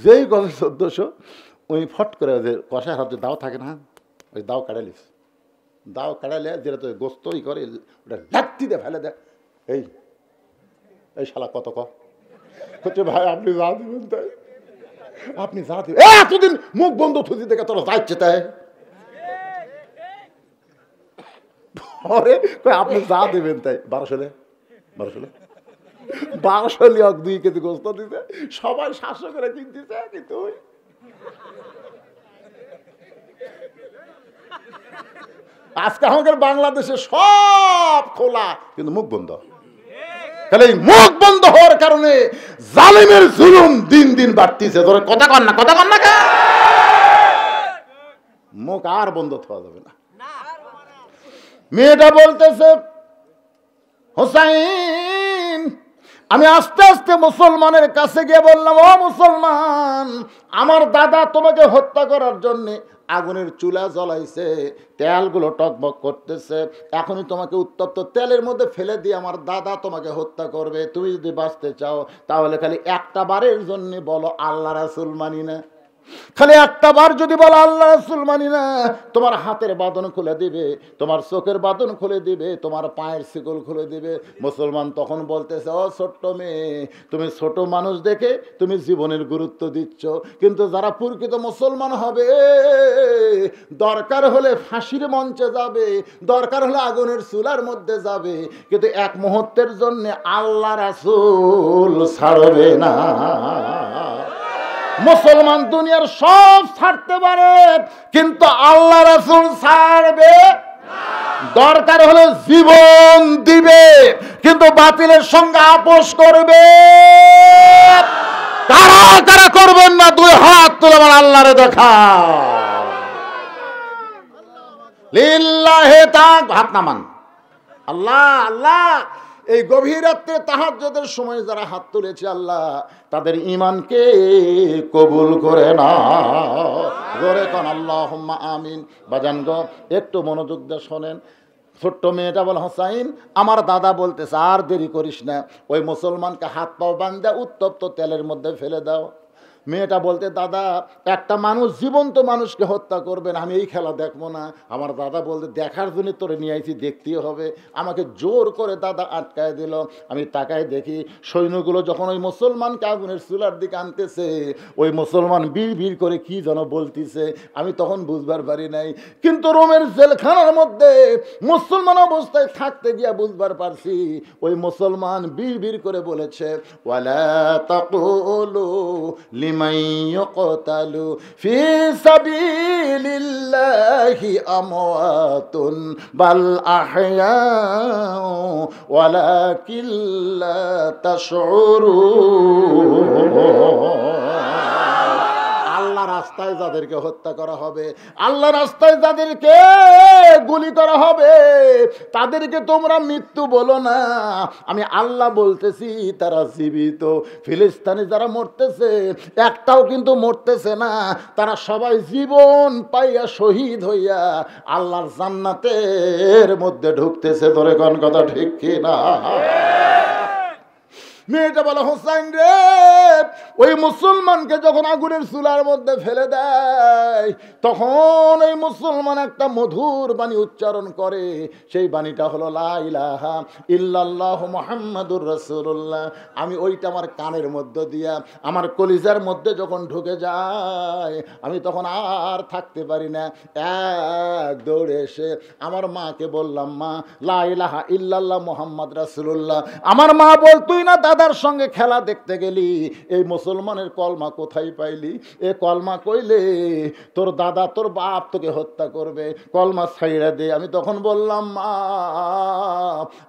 যেই কথা 1400 ওই ফট করে কষায় হাতে দাও থাকে না, ওই দাও কাটালিস, দাও কাটালে যেটা তো গোস্তই করে ওটা লাত্তি দিয়ে ফেলে দেয়। এই এই শালা কত হচ্ছে ভাই আপনি যা দিবেন তাই, আপনি যা দিবেন। এতদিন মুখ বন্ধ থুতি দেখে তোরা যাচ্ছে তাই পরে আপনি যা দেবেন তাই। 1200 লিয়ক 2 কেজি গোস্ত দিতে সবাই 700 করে কিনতেছে, কিন্তু আজকে আমাদের বাংলাদেশে সব খোলা কিন্তু মুখ বন্ধ। তাহলে এই মুখ বন্ধ হওয়ার কারণে জালিমের জুলুম দিন দিন বাড়তিছে। ধরে কথা কন না, কথা কন না, মুখ আর বন্ধ হওয়া যাবে না। মেয়েটা বলতেছে হোসাইন আমি আস্তে আস্তে মুসলমানের কাছে গিয়ে বললাম ও মুসলমান, আমার দাদা তোমাকে হত্যা করার জন্য আগুনের চুলা জ্বলাইছে, তেলগুলো টকবক করতেছে, এখনই তোমাকে উত্তপ্ত তেলের মধ্যে ফেলে দিয়ে আমার দাদা তোমাকে হত্যা করবে। তুমি যদি বাঁচতে চাও তাহলে খালি একটা বারের জন্য বলো আল্লাহ রাসূল মানি না। খালি একটা বার যদি বলো আল্লাহ রাসূল মানি না, তোমার হাতের বাঁধন খুলে দিবে, তোমার চোখের বাঁধন খুলে দিবে, তোমার পায়ের শিকল খুলে দিবে। মুসলমান তখন বলতেছে, ও ছোট্ট মেয়ে, তুমি ছোট মানুষ দেখে তুমি জীবনের গুরুত্ব দিচ্ছ, কিন্তু যারা প্রকৃত মুসলমান হবে দরকার হলে ফাঁসির মঞ্চে যাবে, দরকার হলে আগুনের চুলার মধ্যে যাবে, কিন্তু এক মুহূর্তের জন্য আল্লাহ রাসূল ছাড়বে না। মুসলমান দুনিয়ার সব ছাড়তে পারে, কিন্তু আল্লাহ রাসূল ছাড়বে। দরকার হলে জীবন দিবে, কিন্তু বাতিলের সঙ্গে আপোষ করবে। কারা কারা করবেন না, দুই হাত তুলে আমার আল্লাহরে দেখা। লিল্লাহি তাক, হাত নামান। আল্লাহ আল্লাহ, এই গভীর রাত্রে তাহাজ্জুদের সময় যারা হাত তুলেছে আল্লাহ তাদের ঈমানকে কবুল করে না। জোরে কোন আল্লাহুম্মা আমিন। বাজান গো, একটু মনোযোগ দিয়ে শোনেন। ছোট্ট মেয়েটা বলে, হোসাইন আমার দাদা বলতেছে আর দেরি করিস না, ওই মুসলমানকে হাত পাও বাঁধা উত্তপ্ত তেলের মধ্যে ফেলে দাও। মেয়েটা বলতে, দাদা একটা মানুষ জীবন্ত মানুষকে হত্যা করবেন, আমি এই খেলা দেখবো না। আমার দাদা বলতে, দেখার জন্য তোরে নিয়ে আইছি, দেখতেই হবে। আমাকে জোর করে দাদা আটকায় দিল। আমি তাকায় দেখি সৈন্যগুলো যখন ওই মুসলমানকে আগুনের চুলার দিকে আনতেছে, ওই মুসলমান বিড় করে কি যেন বলতিছে, আমি তখন বুঝবার পারি নাই। কিন্তু রোমের জেলখানার মধ্যে মুসলমান অবস্থায় থাকতে গিয়া বুঝবার পারছি, ওই মুসলমান বিড় করে বলেছে, ওয়ালা তাকুলু লিমান ইয়ুকতালু ফি সাবিলিল্লাহি আমওয়াতুন বাল আহইয়াউ ওয়ালাকিন লা তাশউরুন। আল্লাহ রাস্তায় যাদেরকে হত্যা করা হবে, আল্লাহ রাস্তায় যাদেরকে গুলি করা হবে, তাদেরকে তোমরা মৃত্যু বলো না, আমি আল্লাহ বলতেছি তারা জীবিত। ফিলিস্তিনে যারা মরতেছে একটাও কিন্তু মরতেছে না, তারা সবাই জীবন পাইয়া শহীদ হইয়া আল্লাহর জান্নাতের মধ্যে ঢুকতেছে। ধরে কোন কথা ঠিক কি না? মেয়েটা বলে, হোসাইন রে, ওই মুসলমানকে যখন আগুনের চুলার মধ্যে ফেলে দেয় তখন ওই মুসলমান একটা মধুর বাণী উচ্চারণ করে। সেই বাণীটা হলো লা ইলাহা ইল্লাল্লাহু মুহাম্মাদুর রাসূলুল্লাহ। আমি ওইটা আমার কানের মধ্যে দিয়া আমার কলিজার মধ্যে যখন ঢুকে যায়, আমি তখন আর থাকতে পারি না। এক দৌড়ে এসে আমার মাকে বললাম, মা লা ইলাহা ইল্লাল্লাহ মুহাম্মাদ রাসূলুল্লাহ। আমার মা বল, তুই না দাদার সঙ্গে খেলা দেখতে গেলি, এই মুসলমানের কলমা কোথায় পাইলি? এ কলমা কইলে তোর দাদা তোর বাপ তোকে হত্যা করবে, কলমা ছাইড়া দে। আমি তখন বললাম, মা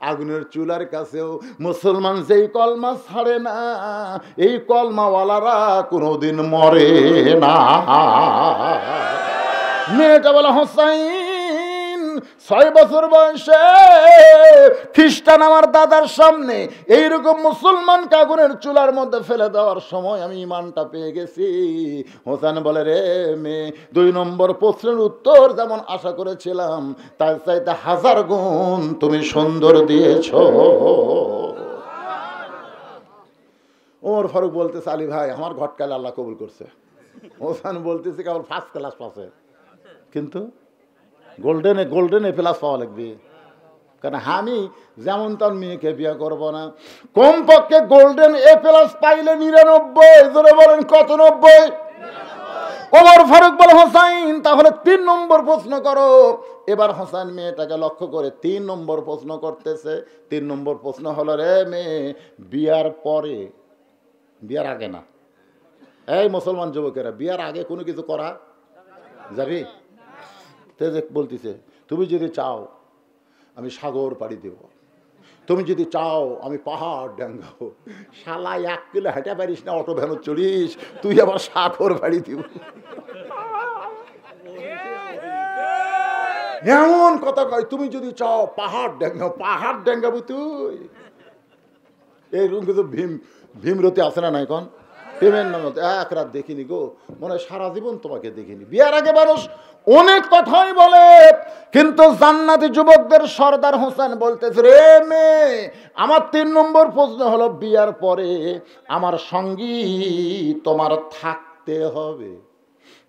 আগুনের চুলার কাছেও মুসলমান যেই কলমা ছাড়ে না, এই কলমাওয়ালারা কোনোদিন মরে না। মেয়েটা বলে, হোসাইন 6 বছর বয়সে খ্রিস্টান আমার দাদার সামনে এইরকম মুসলমান আগুনের চুলার মধ্যে ফেলে দেওয়ার সময় আমি ইমানটা পেয়ে গেছি। হোসেন বলে, রে মেয়ে, 2 নম্বর প্রশ্নের উত্তর যেমন আশা করেছিলাম তার চাইতে 1000 গুণ তুমি সুন্দর দিয়েছ। ওমর ফারুক বলতেছে, আলী ভাই আমার ঘটকালে আল্লাহ কবুল করছে। হোসেন বলতেছে কেবল ফার্স্ট ক্লাস পাশে, কিন্তু গোল্ডেনে প্লাস পাওয়া লাগবে। কারণ আমি যেমন তার মেয়েকে বিয়ে করব না, কমপক্ষে গোল্ডেন এ প্লাস পাইলে 99। ধরে বলেন কত? 90। ওমর ফারুক বলে, হোসাইন তাহলে 3 নম্বর প্রশ্ন করো। এবার হোসেন মেয়েটাকে লক্ষ্য করে 3 নম্বর প্রশ্ন করতেছে। 3 নম্বর প্রশ্ন হলো, রে মেয়ে, বিয়ার পরে, বিয়ার আগে না। এই মুসলমান যুবকেরা, বিয়ার আগে কোনো কিছু করা যাবি? বলতেছে, তুমি যদি চাও আমি সাগর পাড়ি দেব, তুমি যদি চাও আমি পাহাড় ডাঙ্গাবো। শালা 1 কিলো হেঁটে পারিস না, অটো ভ্যানো চড়িস, তুই আবার সাগর পাড়ি দিব? এমন কথা কয়, তুমি যদি চাও পাহাড় ডাঙ্গাবো তুই। এইরকম কিন্তু ভীমরতি আছে না নাই? কোন প্রেমের নামে 1 রাত দেখিনি গো, মনে হয় সারা জীবন তোমাকে দেখিনি। বিয়ার আগে মানুষ অনেক কথাই বলে, কিন্তু জান্নাতি যুবকদের সর্দার হোসেন বলতেছে, রে মেয়ে, আমার 3 নম্বর প্রশ্ন হলো, বিয়ার পরে আমার সঙ্গী তোমার থাকতে হবে।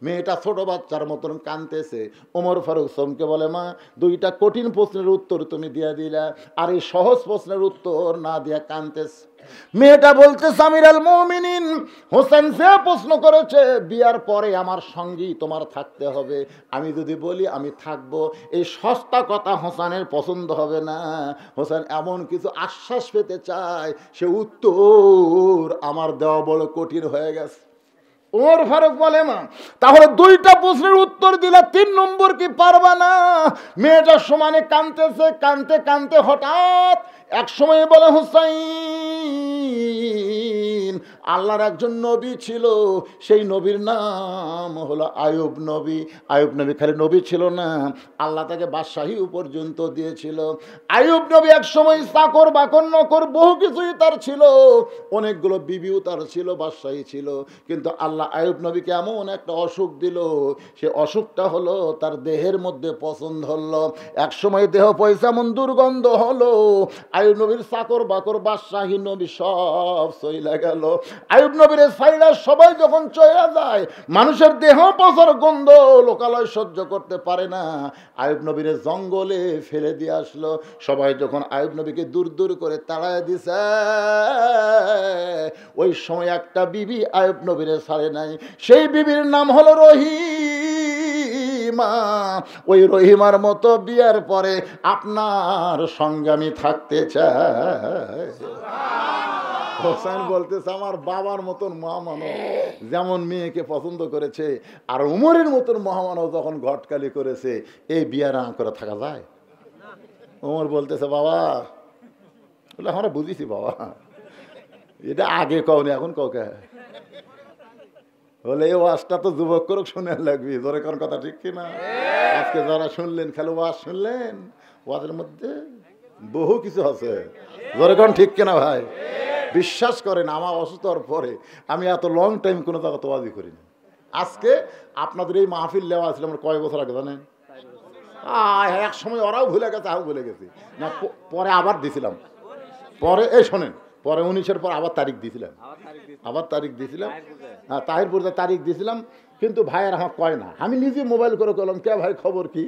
মেয়েটা ছোট বাচ্চার মতন কাঁদতেছে। ওমর ফারুক চমকে বলে, মা, দুইটা কঠিন প্রশ্নের উত্তর তুমি দিয়া দিলা, আর এই সহজ প্রশ্নের উত্তর না দিয়া কাঁদতেছে। মেয়েটা বলছে, আমিরুল মুমিনিন, হোসেন যে প্রশ্ন করেছে বিয়ার পরে আমার সঙ্গী তোমার থাকতে হবে, আমি যদি বলি আমি থাকবো, এই সস্তা কথা হোসেনের পছন্দ হবে না। হোসেন এমন কিছু আশ্বাস পেতে চায়, সে উত্তর আমার দেওয়া বড় কঠিন হয়ে গেছে। ওমর ফারুক বলে, মা, তাহলে দুইটা প্রশ্নের উত্তর দিলে 3 নম্বর কি পারবা না? মেয়েটা সমানে কাঁদতেছে, কাঁদতে কাঁদতে হঠাৎ এক সময় বলে, হুসাইন, আল্লাহর একজন নবী ছিল, সেই নবীর নাম হলো আয়ুব নবী। আয়ুব নবী খালি নবী ছিল না, আল্লাহ তাকে বাদশাহী পর্যন্ত দিয়েছিল। আয়ুব নবী এক সময় চাকর বাকর নকর বহু কিছুই তার ছিল, অনেকগুলো বিবিও তার ছিল, বাদশাহী ছিল, কিন্তু আল্লাহ আয়ুব নবীকে এমন একটা অসুখ দিল, সে অসুখটা হলো তার দেহের মধ্যে পছন্দ হলো। এক সময় দেহ পয়সা এমন দুর্গন্ধ হলো, আয়ুব নবীর চাকর বাকর বাদশাহী নবী সব চইলা গেল। আয়ুব নবীর সাইরা সবাই যখন চইলা যায়, মানুষের দেহ পচার গন্ধ লোকালয় সহ্য করতে পারে না, আয়ুব নবীর জঙ্গলে ফেলে দিয়ে আসলো। সবাই যখন আয়ুব নবীকে দূর দূর করে তাড়ায় দিছে, ওই সময় একটা বিবি আয়ুব নবীর ছাড়ে নাই, সেই বিবির নাম হলো রহিমা। ওই রহিমার মতো বিয়ার পরে আপনার সঙ্গে আমি থাকতে চাই। হোসেন বলতেছে, আমার বাবার মতন মহামানব যেমন মেয়েকে পছন্দ করেছে, আর উমরের মতন মহামানব যখন ঘটকালি করেছে, এই বিয়ার আম করে থাকা যায়? উমর বলতেছে, বাবা, বলে আমরা বুঝেছি বাবা, এটা আগে কওনি, এখন কাউকে বলে এই ওয়াজটা তো যুবক করুক শুনে লাগবি, জোরে কোন কথা ঠিক কিনা? আজকে যারা শুনলেন খালি ওয়াজ শুনলেন, ওয়াজের মধ্যে বহু কিছু আছে, জোরে কোন ঠিক কিনা ভাই? বিশ্বাস করেন, আমার অসুস্থ হওয়ার পরে আমি এত লং টাইম কোনো জায়গা তো ওয়াজই করিনি। আজকে আপনাদের এই মাহফিল লেওয়া ছিল আমার কয় বছর আগে জানেন? এক সময় ওরাও ভুলে গেছে, আমিও ভুলে গেছি না, পরে আবার দিছিলাম। পরে এই শোনেন, পরে 19-এর পর আবার তারিখ দিয়েছিলাম, হ্যাঁ, তাহিরপুরে তারিখ দিয়েছিলাম, কিন্তু ভাইয়ের আমার কয় না, আমি নিজে মোবাইল করে করলাম, কে ভাই খবর কি?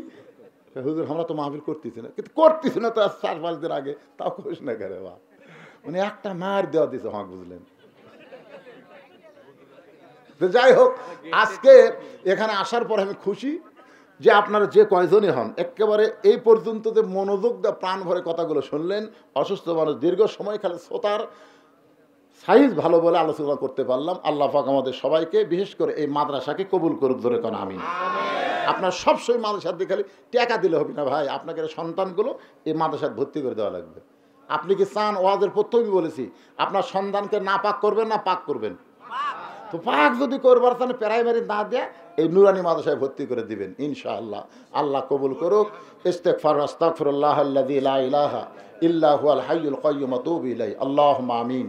হুজুর আমরা তো মাহফিল করতেছি না, কিন্তু করতেছি না তো 4-5 দিন আগে, তাও করিস না কেন? বা মানে একটা মার দেওয়া দিছে আমাকে, বুঝলেন? যাই হোক, আজকে এখানে আসার পর আমি খুশি যে আপনারা যে কয়জনই হন, একেবারে এই পর্যন্ত যে মনোযোগ দিয়ে প্রাণ ভরে কথাগুলো শুনলেন। অসুস্থ মানুষ দীর্ঘ সময় খালি শ্রোতার সাইজ ভালো বলে আলোচনা করতে পারলাম। আল্লাহ পাক আমাদের সবাইকে, বিশেষ করে এই মাদ্রাসাকে কবুল করুক, ধরে কেন আমি। আপনার সবসময় মাদ্রাসার দিকে খালি টাকা দিলে হবে না ভাই, আপনাকে সন্তানগুলো এই মাদ্রাসায় ভর্তি করে দেওয়া লাগবে। আপনি কি চান, ওয়াজের প্রথমেই বলেছি, আপনার সন্তানকে না পাক করবেন না পাক করবেন? তো পাক যদি করবার তাহলে প্রাইমারি না দেয়া এই নুরানি মাদ্রাসায় ভর্তি করে দিবেন ইনশাআল্লাহ। আল্লাহ কবুল করুক। ইস্তিগফার, আস্তাগফিরুল্লাহ আল্লাযী লা ইলাহা ইল্লা হুয়াল হাইয়ুল কাইয়্যুম ওয়া তুবু ইলাইহি। আল্লাহুম্মা আমিন।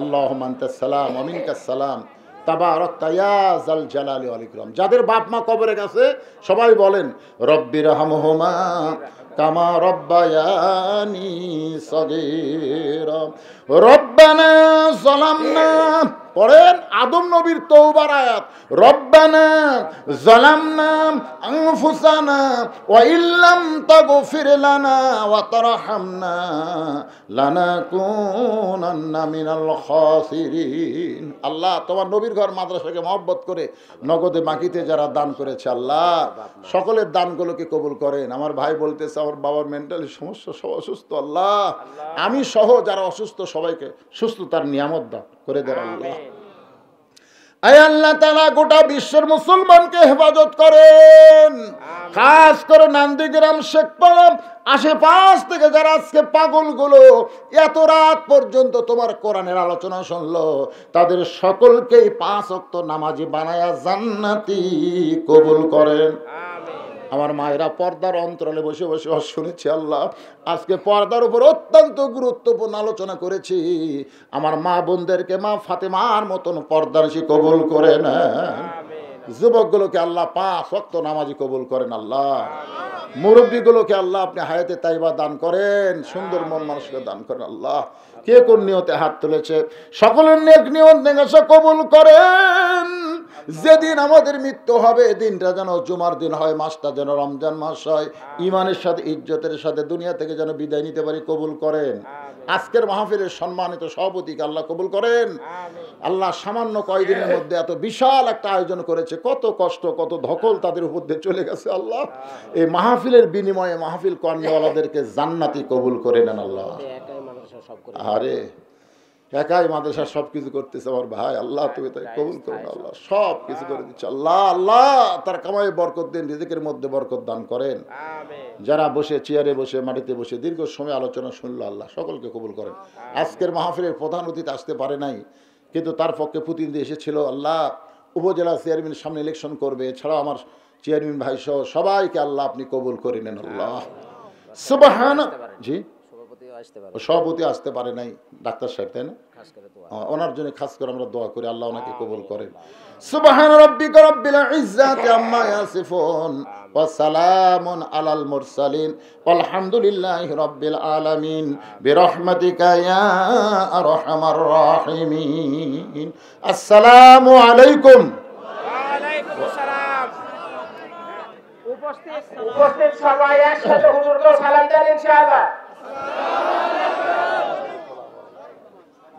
আল্লাহুম্মা আনতাস সালাম ওয়া মিনকাস সালাম, তাবারাকতা ইয়া যাল জালালি ওয়াল ইকরাম। যাদের বাপ মা কবরে গেছে সবাই বলেন, রব্বিরহামহুমা কামা রব্বায়ানি সগীরা। রব্বানা যালামনা, পড়েন আদম নবীর তওবার আয়াত, রব্বানা যালামনা আনফুসানা ওয়া ইল্লাম তাগফির লানা ওয়া তারহামনা লানাকুনান্না মিনাল খাসিরিন। আল্লাহ, তোমার নবীর ঘর মাদ্রাসাকে মহব্বত করে নগদে বাকিতে যারা দান করেছে, আল্লাহ সকলের দানগুলোকে কবুল করেন। আমার ভাই বলতেছে আমার বাবার মেন্টালি সমস্যা, সব অসুস্থ, আল্লাহ আমি সহ যারা অসুস্থ সবাইকে সুস্থতার নিয়ামত দান করে দেন আল্লাহ। আয় আল্লাহ তাআলা গোটা বিশ্বের মুসলমানকে হেফাজত করেন, খাস করে নন্দীগ্রাম, শেখপাড়া আশেপাশ থেকে যারা আজকে পাগলগুলো এত রাত পর্যন্ত তোমার কোরআনের আলোচনা শুনলো, তাদের সকলকেই 5 ওয়াক্ত নামাজি বানায়া জান্নাতি কবুল করেন। আমার মায়েরা পর্দার অন্তরালে বসে বসে শুনেছি, আল্লাহ আজকে পর্দার উপর অত্যন্ত গুরুত্বপূর্ণ আলোচনা করেছি। আমার মা বোনদেরকে মা ফাতেমার মতন পর্দারশি কবুল করেন। যুবকগুলোকে আল্লাহ 5 ওয়াক্ত নামাজি কবুল করেন। আল্লাহ মুরব্বীগুলোকে আল্লাহ আপনি হায়াতে তাইবা দান করেন, সুন্দর মন মানুষকে দান করেন। আল্লাহ কে কোন নিয়তে হাত তুলেছে সকলের নেক নিয়ত নেগাসা কবুল করেন। যেদিন আমাদের মৃত্যু হবে দিনটা যেন জুমার দিন হয়, মাসটা যেন রমজান মাস হয়, ইমানের সাথে ইজ্জতের সাথে দুনিয়া থেকে যেন বিদায় নিতে পারি, কবুল করেন। আজকের মাহফিলের সম্মানিত সভাপতিকে আল্লাহ কবুল করেন। আল্লাহ সামান্য কয়েকদিনের মধ্যে এত বিশাল একটা আয়োজন করেছে, কত কষ্ট কত ধকল তাদের উপর দিয়ে চলে গেছে। আল্লাহ এই মাহফিলের বিনিময়ে মাহফিল কর্মওয়ালাদেরকে জান্নাতি কবুল করে নেন আল্লাহ। আরে একাই মাদ্রাসা সবকিছু করতেছে আমার ভাই, আল্লাহ তুমি তাই কবুল করুন। আল্লাহ সব কিছু করে দিচ্ছে। আল্লাহ আল্লাহ তার কামাই বরকত দিন, রিজিকের মধ্যে বরকত দান করেন। যারা বসে চেয়ারে বসে মাটিতে বসে দীর্ঘ সময় আলোচনা শুনলো, আল্লাহ সকলকে কবুল করেন। আজকের মাহফিলের প্রধান অতিথি আসতে পারে নাই, কিন্তু তার পক্ষে প্রতিনিধি এসেছিল। আল্লাহ উপজেলা চেয়ারম্যানের সামনে ইলেকশন করবে, এছাড়াও আমার চেয়ারম্যান ভাই সহ সবাইকে আল্লাহ আপনি কবুল করে নেন। আল্লাহ সুবহানাল্লাহ। জি সভাপতি আসতে পারে নাই, ডাক্তার সাহেব, তাই না? ওনার জন্য খাস করে আমরা দোয়া করি, আল্লাহ ওনাকে কবুল করেন। সুবহান রাব্বিকা রাব্বিল ইজ্জাতি আম্মা ইয়াসিফুন ওয়া সালামুন আলাল মুরসালিন ওয়ালহামদুলিল্লাহি রাব্বিল আলামিন বিরহমাতিকা ইয়া আরহামার রাহিমিন। আসসালামু আলাইকুম। ওয়া আলাইকুম আসসালাম। উপস্থিত সবাই একসাথে হুজুরকে সালাম দেন ইনশাআল্লাহ।